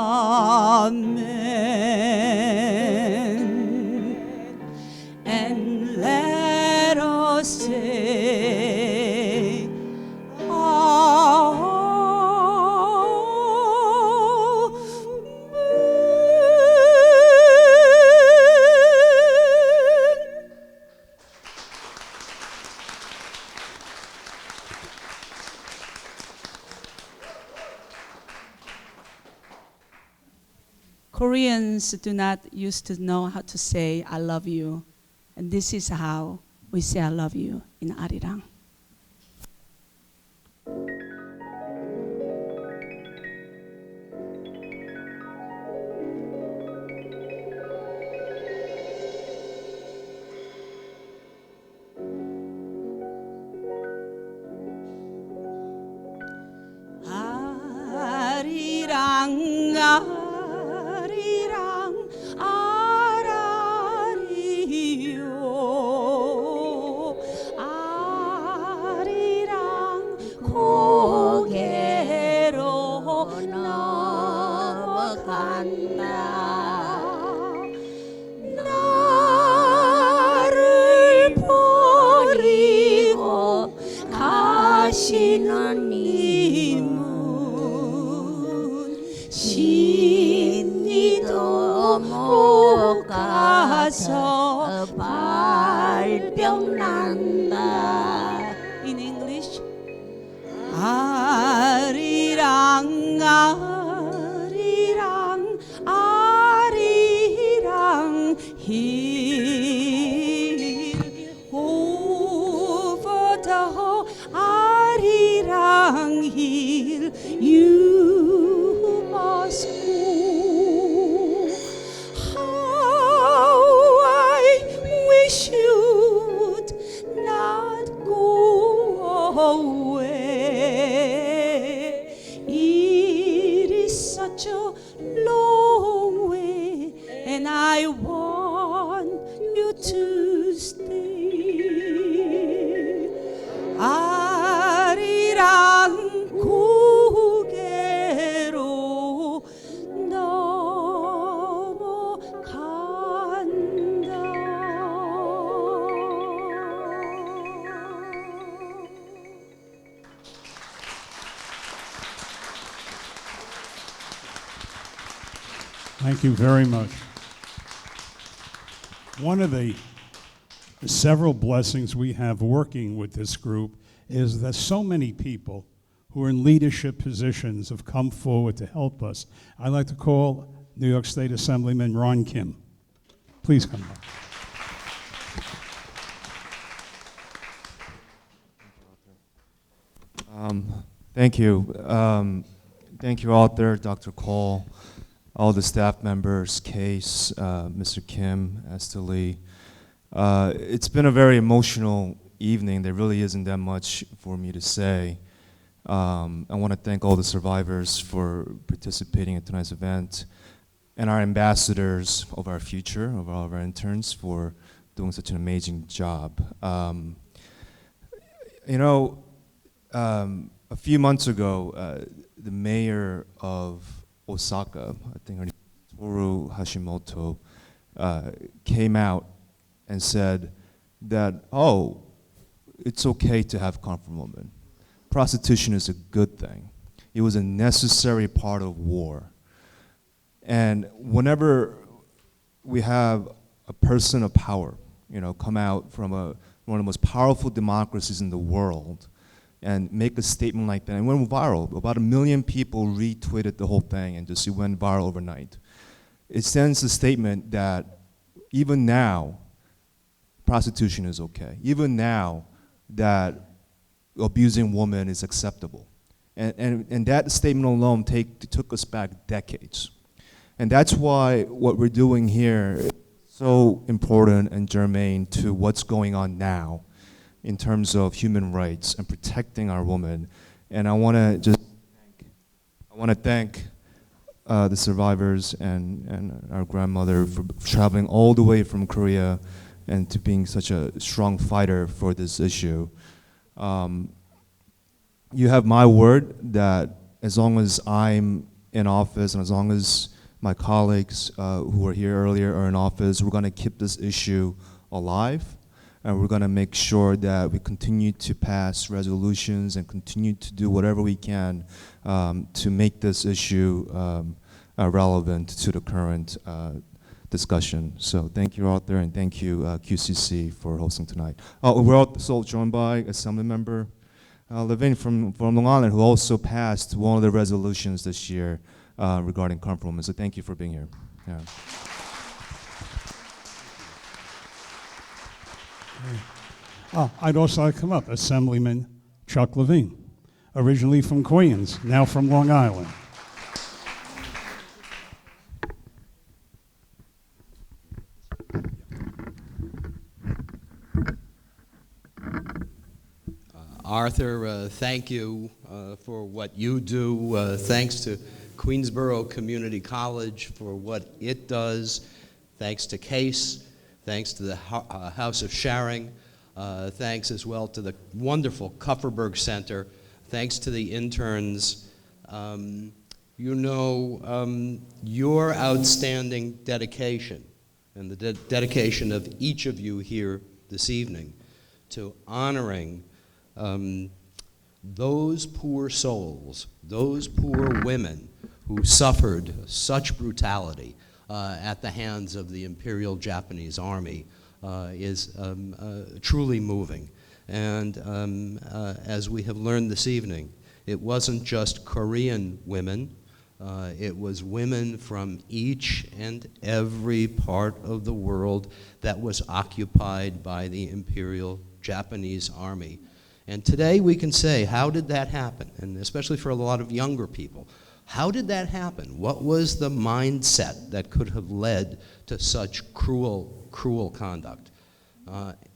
And let us say Koreans do not used to know how to say I love you. And this is how we say I love you in Arirang. Arirang, Arirang, Arario, Arirang, 고개로 넘어간다. 나를 버리고 가시는 님은 심리도 못 가서 발병 난다. In English, 아리랑 아리랑 아리랑 힐 over the 아리랑 힐 you must go. How I wish you'd not go away. It is such a long way, and I want you to stay. 아리랑 고개로 넘어간다.
Thank you very much. One of the several blessings we have working with this group is that so many people who are in leadership positions have come forward to help us. I'd like to call New York State Assemblyman Ron Kim. Please come up.
Thank you. Thank you, author, Dr. Cole, all the staff members, CACE, Mr. Kim, Esther Lee. It's been a very emotional evening. There really isn't that much for me to say. I want to thank all the survivors for participating in tonight's event, and our ambassadors of our future, of all of our interns, for doing such an amazing job. A few months ago, the mayor of Osaka, I think her name is Toru Hashimoto, came out and said that, oh, it's okay to have comfort women. Prostitution is a good thing. It was a necessary part of war. And whenever we have a person of power, come out from one of the most powerful democracies in the world and make a statement like that. And it went viral. About 1 million people retweeted the whole thing, and just it went viral overnight. It sends a statement that even now, prostitution is okay. Even now, that abusing women is acceptable. And that statement alone took us back decades. And that's why what we're doing here is so important and germane to what's going on now in terms of human rights and protecting our women. And I want to thank the survivors and our grandmother for traveling all the way from Korea and to being such a strong fighter for this issue. You have my word that as long as I'm in office and as long as my colleagues who were here earlier are in office, we're going to keep this issue alive, and we're going to make sure that we continue to pass resolutions and continue to do whatever we can to make this issue relevant to the current discussion. So thank you out there, and thank you QCC for hosting tonight. We're also joined by Assembly Member Levin from Long Island, who also passed one of the resolutions this year regarding comfort women. So thank you for being here. Yeah.
I'd also like to come up, Assemblyman Chuck Levine, originally from Queens, now from Long Island.
Arthur, thank you for what you do. Thanks to Queensborough Community College for what it does. Thanks to CACE. Thanks to the House of Sharing. Thanks as well to the wonderful Kupferberg Center. Thanks to the interns. Your outstanding dedication and the dedication of each of you here this evening to honoring those poor souls, those poor women who suffered such brutality at the hands of the Imperial Japanese Army is truly moving. And as we have learned this evening, it wasn't just Korean women, it was women from each and every part of the world that was occupied by the Imperial Japanese Army. And today we can say, how did that happen? And especially for a lot of younger people, how did that happen? What was the mindset that could have led to such cruel, cruel conduct?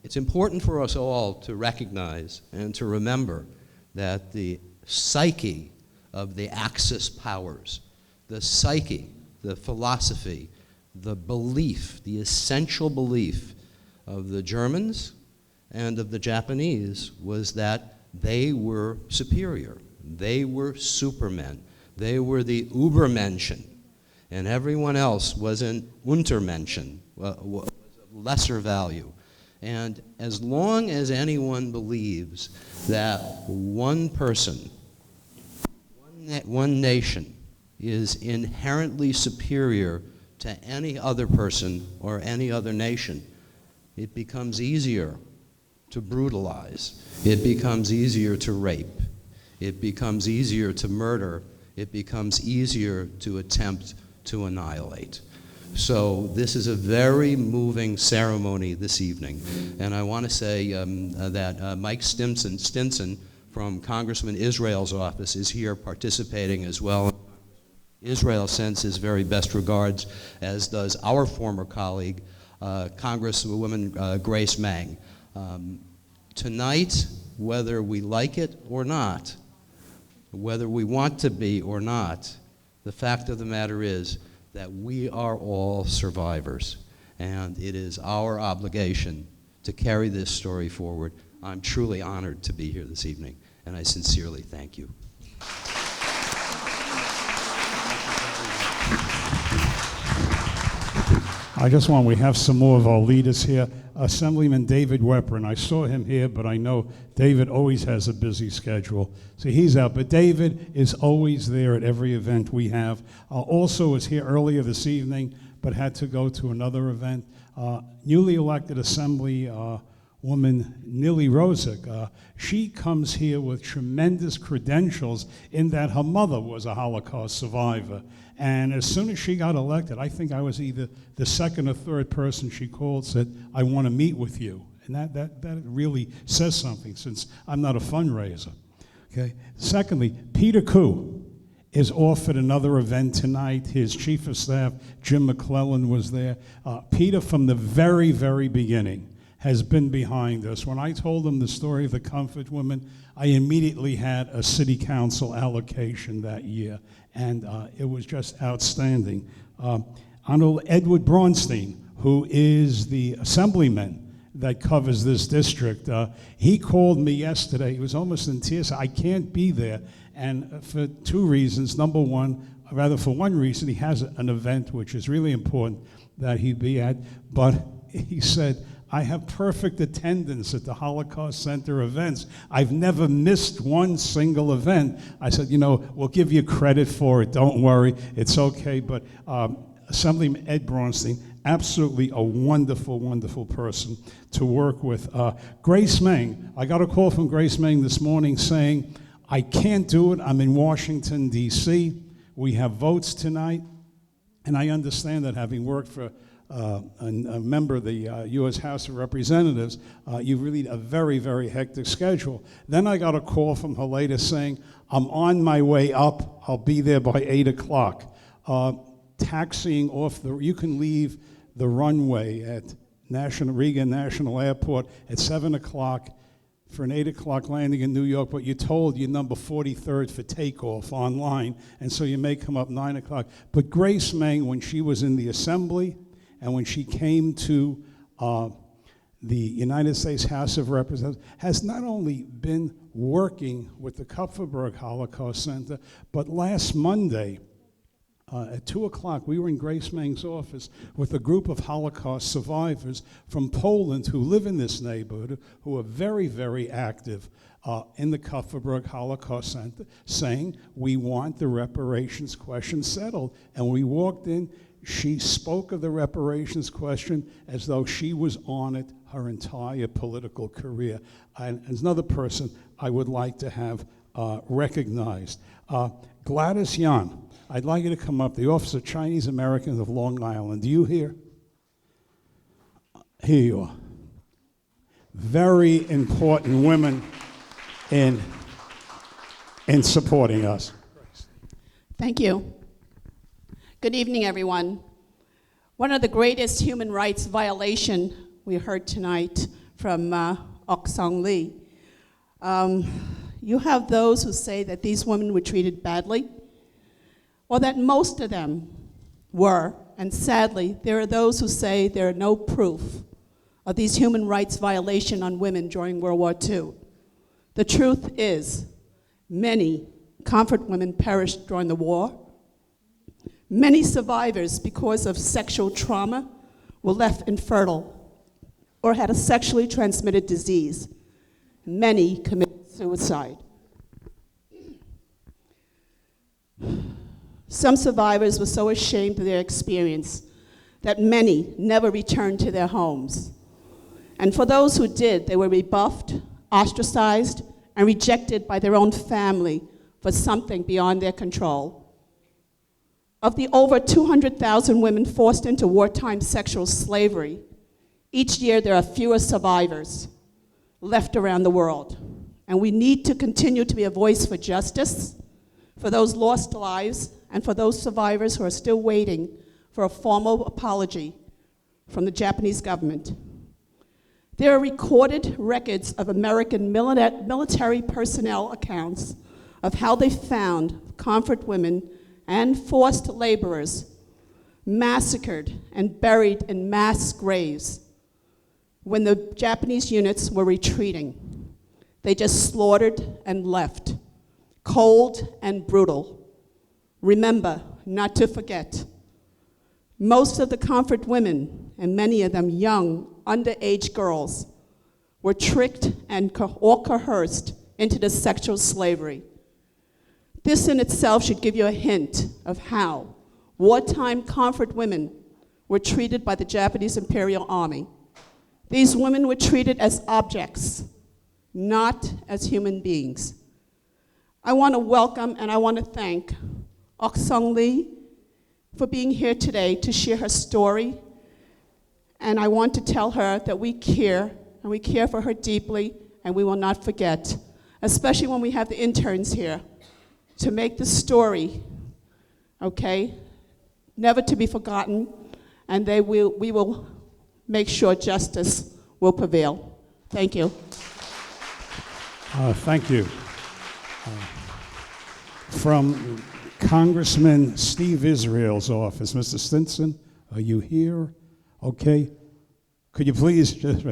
It's important for us all to recognize and to remember that the psyche of the Axis powers, the psyche, the philosophy, the belief, the essential belief of the Germans and of the Japanese was that they were superior. They were supermen. They were the Übermenschen. And everyone else was an Untermenschen, was of lesser value. And as long as anyone believes that one person, one nation is inherently superior to any other person or any other nation, it becomes easier to brutalize. It becomes easier to rape. It becomes easier to murder. It becomes easier to attempt to annihilate. So this is a very moving ceremony this evening. And I want to say that Mike Stinson from Congressman Israel's office is here participating as well. Israel sends his very best regards, as does our former colleague, Congresswoman Grace Meng. Tonight, whether we like it or not, whether we want to be or not, the fact of the matter is that we are all survivors, and it is our obligation to carry this story forward. I'm truly honored to be here this evening, and I sincerely thank you.
We have some more of our leaders here. Assemblyman David Wepper, and I saw him here, but I know David always has a busy schedule, so he's out. But David is always there at every event we have. Also was here earlier this evening, but had to go to another event. newly elected Assembly woman Nili Rosick. She comes here with tremendous credentials in that her mother was a Holocaust survivor. And as soon as she got elected, I think I was either the second or third person she called, said, I want to meet with you. And that really says something, since I'm not a fundraiser. Okay. Secondly, Peter Koo is offered another event tonight. His chief of staff, Jim McClellan, was there. Peter, from the very, very beginning, has been behind us. When I told him the story of the Comfort Women, I immediately had a city council allocation that year, and it was just outstanding. Honorable Edward Braunstein, who is the assemblyman that covers this district, he called me yesterday. He was almost in tears. I can't be there, and for two reasons. Number one, rather for one reason, he has an event which is really important that he be at, but he said, I have perfect attendance at the Holocaust Center events. I've never missed one single event. I said, we'll give you credit for it. Don't worry. It's okay. But Assemblyman Ed Braunstein, absolutely a wonderful, wonderful person to work with. Grace Meng, I got a call from Grace Meng this morning saying, I can't do it. I'm in Washington, D.C. We have votes tonight. And I understand that, having worked for a member of the U.S. House of Representatives, you really a very, very hectic schedule. Then I got a call from her later saying, I'm on my way up. I'll be there by 8 o'clock. Taxiing off you can leave the runway at Reagan National Airport at 7 o'clock for an 8 o'clock landing in New York, but you're told you're number 43rd for takeoff online, and so you may come up 9 o'clock. But Grace Meng, when she was in the Assembly, and when she came to the United States House of Representatives, has not only been working with the Kupferberg Holocaust Center, but last Monday at 2 o'clock, we were in Grace Meng's office with a group of Holocaust survivors from Poland who live in this neighborhood, who are very, very active in the Kupferberg Holocaust Center, saying, we want the reparations question settled. And we walked in. She spoke of the reparations question as though she was on it her entire political career. And as another person I would like to have recognized. Gladys Yan, I'd like you to come up, the Office of Chinese Americans of Long Island. Do you hear? Here you are. Very important women in supporting us.
Thank you. Good evening, everyone. One of the greatest human rights violation we heard tonight from Ok Song Lee. You have those who say that these women were treated badly, or that most of them were, and sadly, there are those who say there are no proof of these human rights violations on women during World War II. The truth is, many comfort women perished during the war. Many survivors, because of sexual trauma, were left infertile or had a sexually transmitted disease. Many committed suicide. Some survivors were so ashamed of their experience that many never returned to their homes. And for those who did, they were rebuffed, ostracized, and rejected by their own family for something beyond their control. Of the over 200,000 women forced into wartime sexual slavery, each year there are fewer survivors left around the world. And we need to continue to be a voice for justice, for those lost lives, and for those survivors who are still waiting for a formal apology from the Japanese government. There are recorded records of American military personnel accounts of how they found comfort women and forced laborers massacred and buried in mass graves when the Japanese units were retreating. They just slaughtered and left, cold and brutal. Remember, not to forget. Most of the comfort women, and many of them young, underage girls, were tricked and or coerced into the sexual slavery. This in itself should give you a hint of how wartime comfort women were treated by the Japanese Imperial Army. These women were treated as objects, not as human beings. I want to welcome and I want to thank Ok Sung Lee for being here today to share her story. And I want to tell her that we care, and we care for her deeply, and we will not forget, especially when we have the interns here, to make the story, okay, never to be forgotten, and we will make sure justice will prevail. Thank you.
Thank you. From Congressman Steve Israel's office, Mr. Stinson, are you here? Okay. Could you please just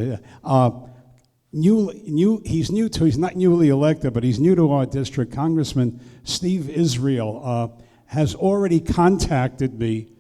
he's not newly elected, but he's new to our district. Congressman Steve Israel has already contacted me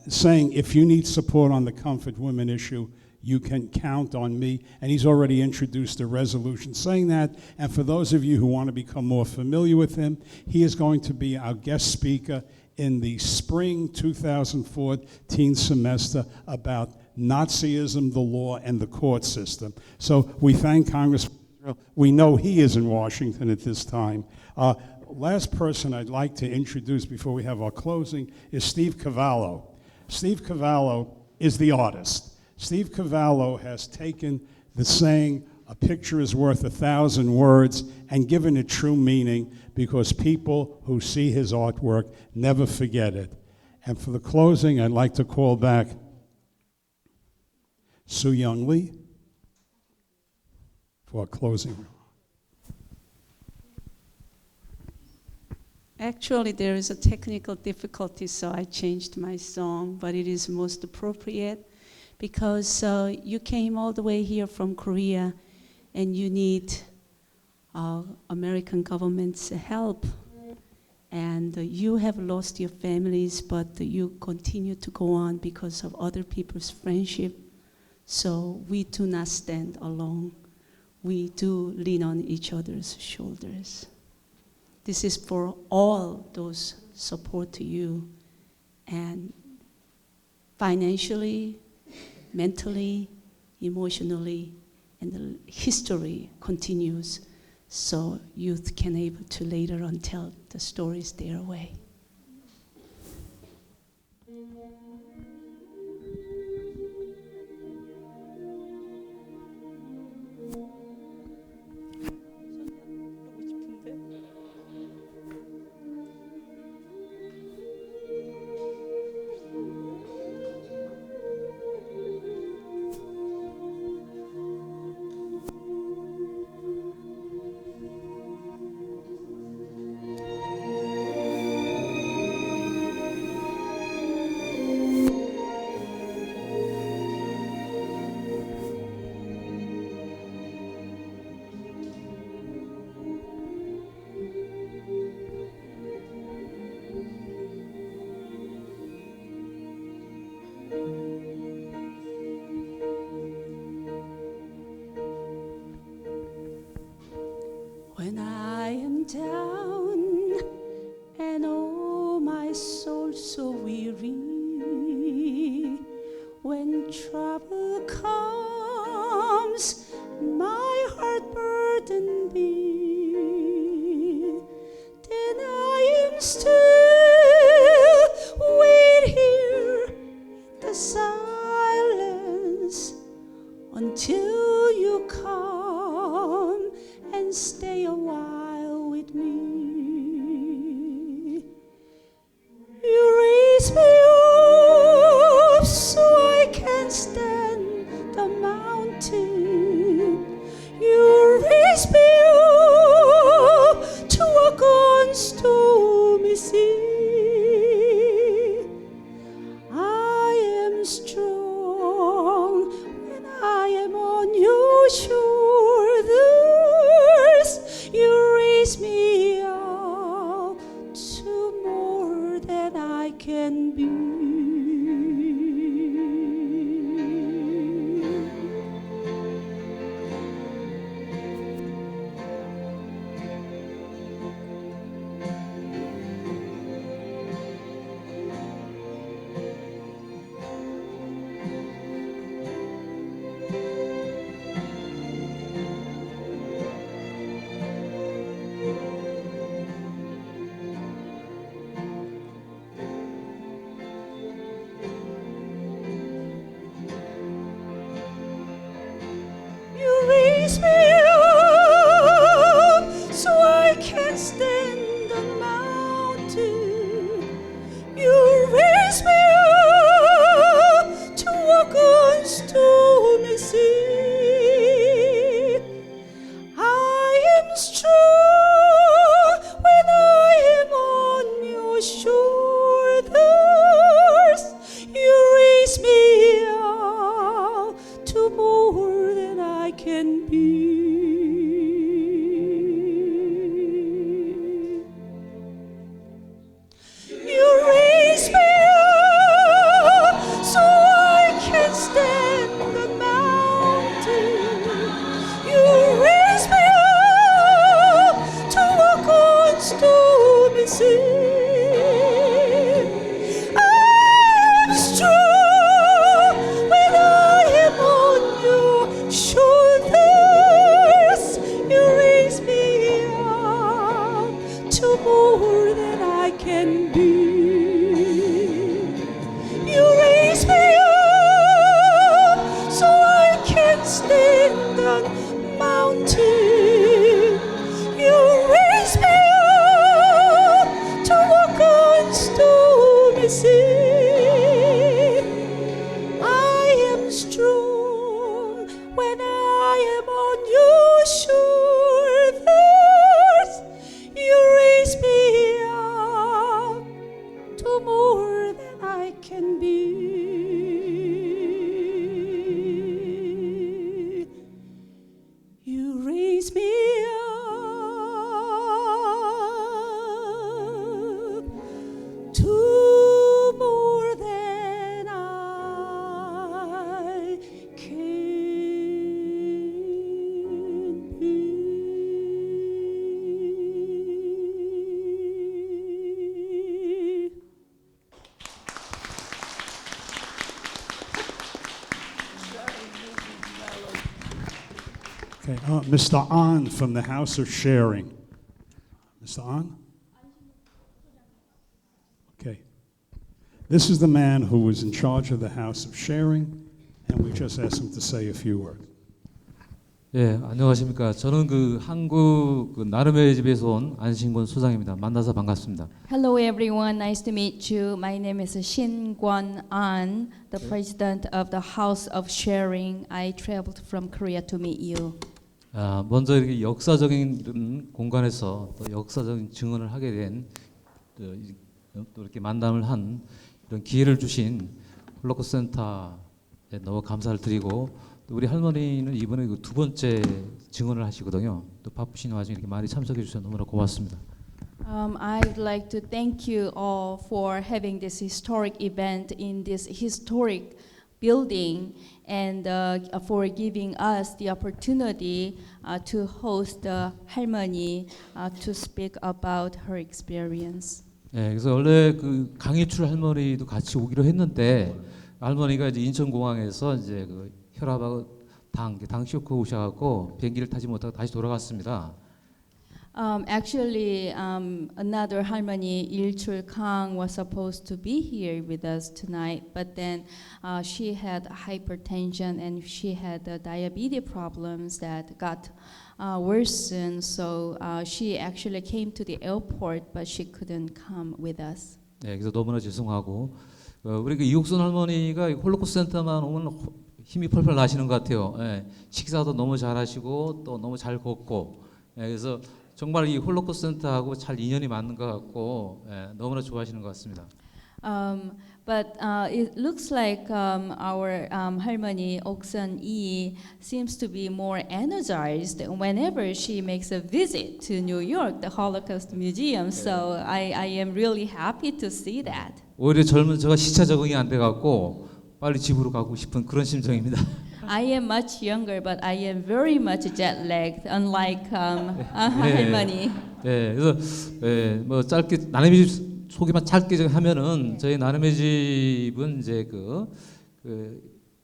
saying if you need support on the comfort women issue, you can count on me, and he's already introduced a resolution saying that. And for those of you who want to become more familiar with him, he is going to be our guest speaker in the spring 2014 semester about Nazism, the law, and the court system. So we thank Congressman Israel. We know he is in Washington at this time. Last person I'd like to introduce before we have our closing is Steve Cavallo. Steve Cavallo is the artist. Steve Cavallo has taken the saying, a picture is worth 1,000 words, and given it true meaning, because people who see his artwork never forget it. And for the closing, I'd like to call back Soo Young Lee for our closing.
Actually, there is a technical difficulty, so I changed my song, but it is most appropriate because you came all the way here from Korea and you need American government's help. And you have lost your families, but you continue to go on because of other people's friendship. So we do not stand alone. We do lean on each other's shoulders. This is for all those support to you, and financially, mentally, emotionally, and the history continues, so youth can able to later on tell the stories their way. When I am down and oh my soul so weary, when trouble comes, my heart burden be, then I am still wait here in the silence until you come and stay a while with me. You raise me up so I can stand the mountain. You raise me up to walk on stormy sea. I am strong when I am on your shoulders.
You raise me up so I can stand the mountain. You raise me up to walk on stormy sea. I'm strong when I am on your shoulders. You raise me up to more than I can be. You raise me up so I can stand on mountain. You raise me up to walk on stormy sea. I am strong when I am on your shoulders. You raise me up to more than I can be. You raise me up to more than I can be.
Okay, Mr. An from the House of Sharing. Mr. An? Okay. This is the man who was in charge of the House of Sharing, and we just asked him to say a few words.
예, 안녕하십니까. 저는 그 한국 그 나름의 집에서 온 안신권 소장입니다. 만나서 반갑습니다.
Hello everyone, nice to meet you. My name is Shin Kwon-an, the president of the House of Sharing. I traveled from Korea to meet you.
먼저 이렇게 역사적인 공간에서 또 역사적인 증언을 하게 된 또 이렇게 만남을 한 이런 기회를 주신 홀로코스트 센터에 너무 감사를 드리고 또 우리 할머니는 이번에 그 두 번째 증언을 하시거든요. 또 바쁘신 와중에 이렇게 많이 참석해 주셔서 너무나 고맙습니다.
I'd like to thank you all for having this historic event in this historic building and for giving us the opportunity to host the 할머니 to speak about her experience.
네, 그래서 원래 그 강희출 할머니도 같이 오기로 했는데 할머니가 이제 인천공항에서 이제 그 혈압하고 당 쇼크 오셔갖고 비행기를 타지 못하고 다시 돌아갔습니다.
Actually, another 할머니 일출 Kang was supposed to be here with us tonight, but then she had hypertension and she had diabetes problems that got worsened. So she actually came to the airport, but she couldn't come with us.
네, 그래서 너무나 죄송하고 우리 그 이옥순 할머니가 홀로코스트 센터만 오면 힘이 펄펄 나시는 것 같아요. 예, 식사도 너무 잘하시고 또 너무 잘 걷고 그래서 정말 이 홀로코스트 센터하고 잘 인연이 맞는 것 같고 너무나 좋아하시는 것 같습니다.
But it looks like our 할머니 옥선 이 seems to be more energized whenever she makes a visit to New York, the Holocaust Museum. So I am really happy to see that.
오히려 젊은 제가 시차 적응이 안 돼갖고 빨리 집으로 가고 싶은 그런 심정입니다.
I am much younger, but I am very much jet-lagged, unlike 할머니.
네, 그래서 뭐 짧게 나름의 집 소개만 짧게 좀 하면은 저희 나름의 집은 이제 그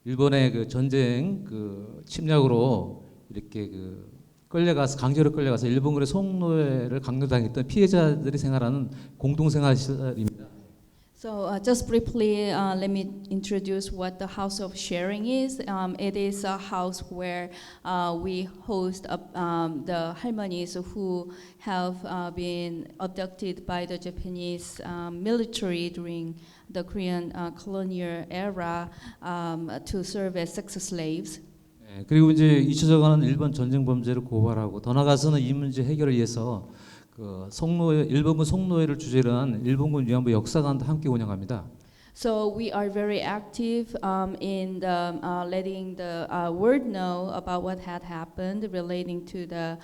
일본의 그 전쟁 그 침략으로 이렇게 그 강제로 끌려가서 일본군의 성노예를 강요당했던 피해자들이 생활하는 공동생활시설입니다.
So just briefly, let me introduce what the House of Sharing is. It is a house where we host the 할머니es who have been abducted by the Japanese military during the Korean colonial era to serve as sex slaves.
네, 그리고 이제 잊혀져 가는 일본 전쟁 범죄를 고발하고 더 나아가서는 이 문제 해결을 위해서 일본군 성노예를 주제로 한 일본군 위안부 역사관도 함께 운영합니다.
So we are very active in letting the world know about what had happened relating to the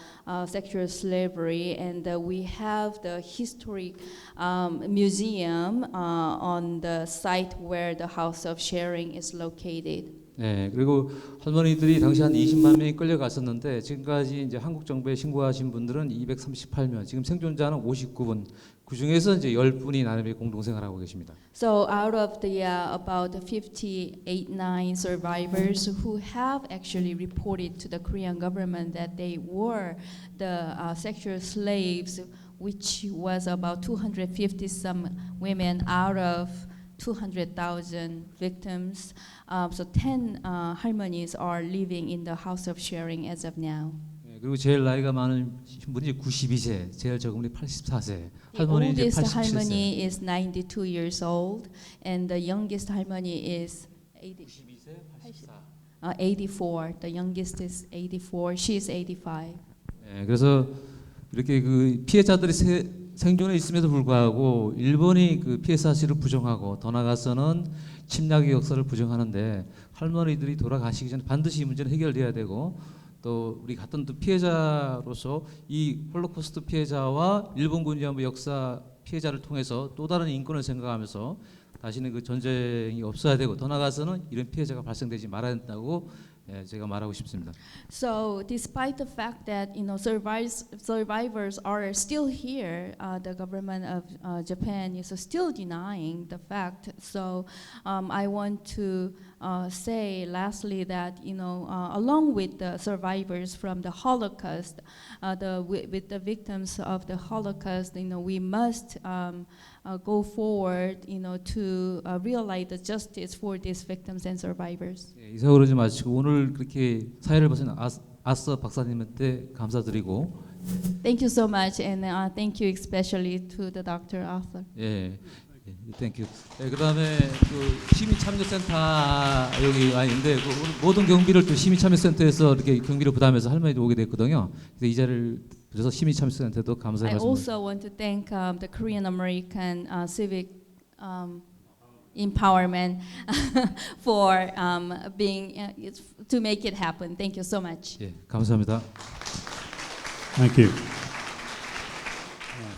sexual slavery, and we have the historic museum on the site where the House of Sharing is located.
네, 그리고 할머니들이 당시 한 20만 명이 끌려갔었는데 지금까지 이제 한국 정부에 신고하신 분들은 238명, 지금 생존자는 59분. 그 중에서 이제 10분이 나름의 공동생활을 하고 계십니다.
So out of the about 58,9 survivors who have actually reported to the Korean government that they were the sexual slaves, which was about 250 some women out of 200,000 victims. So 10 할머니es are living in the House of Sharing as of now.
그리고 제일 나이가 많은 분이 92세, 제일 적은 분이 84세.
The
할머니 이제
oldest
87세.
할머니 is 92 years old, and the youngest 할머니 is 84. The youngest is 84. She is 85.
네, 그래서 이렇게 그 피해자들이 생존에 있음에도 불구하고 일본이 그 피해 사실을 부정하고 더 나아가서는 침략의 역사를 부정하는데 할머니들이 돌아가시기 전에 반드시 이 문제는 해결돼야 되고, 또 우리 같은 또 피해자로서 이 홀로코스트 피해자와 일본 군주함의 역사 피해자를 통해서 또 다른 인권을 생각하면서 다시는 그 전쟁이 없어야 되고 더 나아가서는 이런 피해자가 발생되지 말아야 된다고 제가 말하고 싶습니다.
So, despite the fact that survivors are still here, the government of Japan is still denying the fact. So, I want to say lastly that along with the survivors from the Holocaust, with the victims of the Holocaust, we must go forward, to realize the justice for these victims and survivors.
이사 그러지 마시고 오늘 그렇게 사회를 보신 아서 박사님한테 감사드리고.
Thank you so much, and thank you especially to the Dr. Arthur.
예, thank you. 네, 그다음에 그 시민참여센터 여기 와 있는데 그 모든 경비를 또 시민참여센터에서 이렇게 경비를 부담해서 할머니도 오게 됐거든요. 그래서 이 자리를 그래서 시민참여센터도 감사의
I
말씀을.
also want to thank the Korean American Civic Empowerment for being to make it happen. Thank you so much.
예, 감사합니다.
Thank you.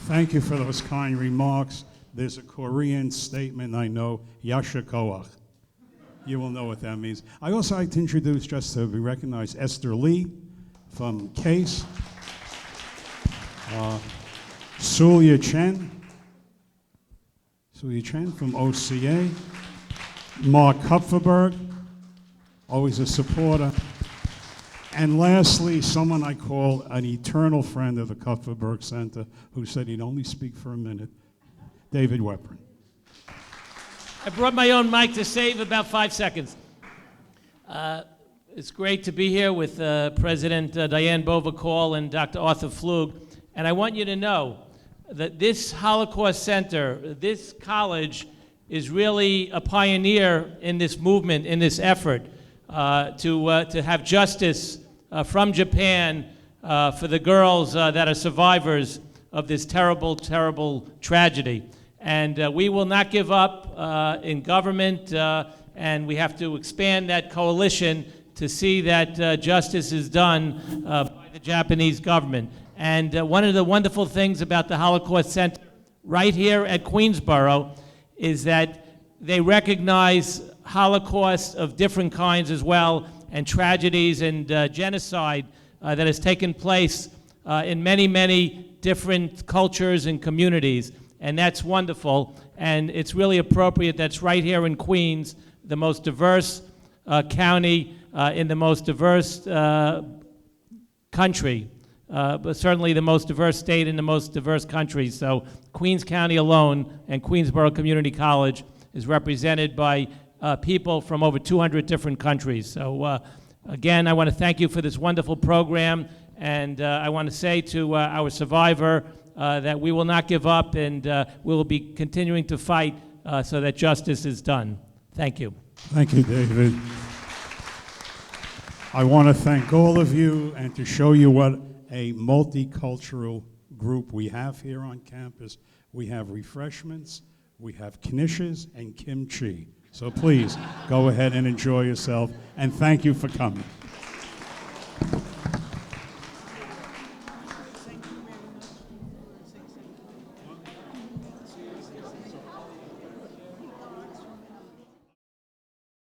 Thank you for those kind remarks. There's a Korean statement I know, Yashakoach. You will know what that means. I also like to introduce, just to be recognized, Esther Lee from KACE, Sulia Chen from OCA, Mark Kupferberg, always a supporter, and lastly, someone I call an eternal friend of the Kupferberg Center, who said he'd only speak for a minute, David Weprin.
I brought my own mic to save about 5 seconds. It's great to be here with President Diane Bova-Call and Dr. Arthur Flug, and I want you to know that this Holocaust Center, this college, is really a pioneer in this movement, in this effort to have justice from Japan for the girls that are survivors of this terrible, terrible tragedy. And we will not give up in government, and we have to expand that coalition to see that justice is done by the Japanese government. And one of the wonderful things about the Holocaust Center right here at Queensborough is that they recognize Holocaust of different kinds as well, and tragedies and genocide that has taken place in many, many different cultures and communities. And that's wonderful. And it's really appropriate that's right here in Queens, the most diverse county in the most diverse country. But certainly the most diverse state in the most diverse country. So Queens County alone and Queensborough Community College is represented by people from over 200 different countries. So again, I want to thank you for this wonderful program, and I want to say to our survivor that we will not give up, and we will be continuing to fight so that justice is done. Thank you.
Thank you, David. I want to thank all of you and to show you what a multicultural group we have here on campus. We have refreshments, We have knishes and kimchi. So please, go ahead and enjoy yourself, and thank you for coming.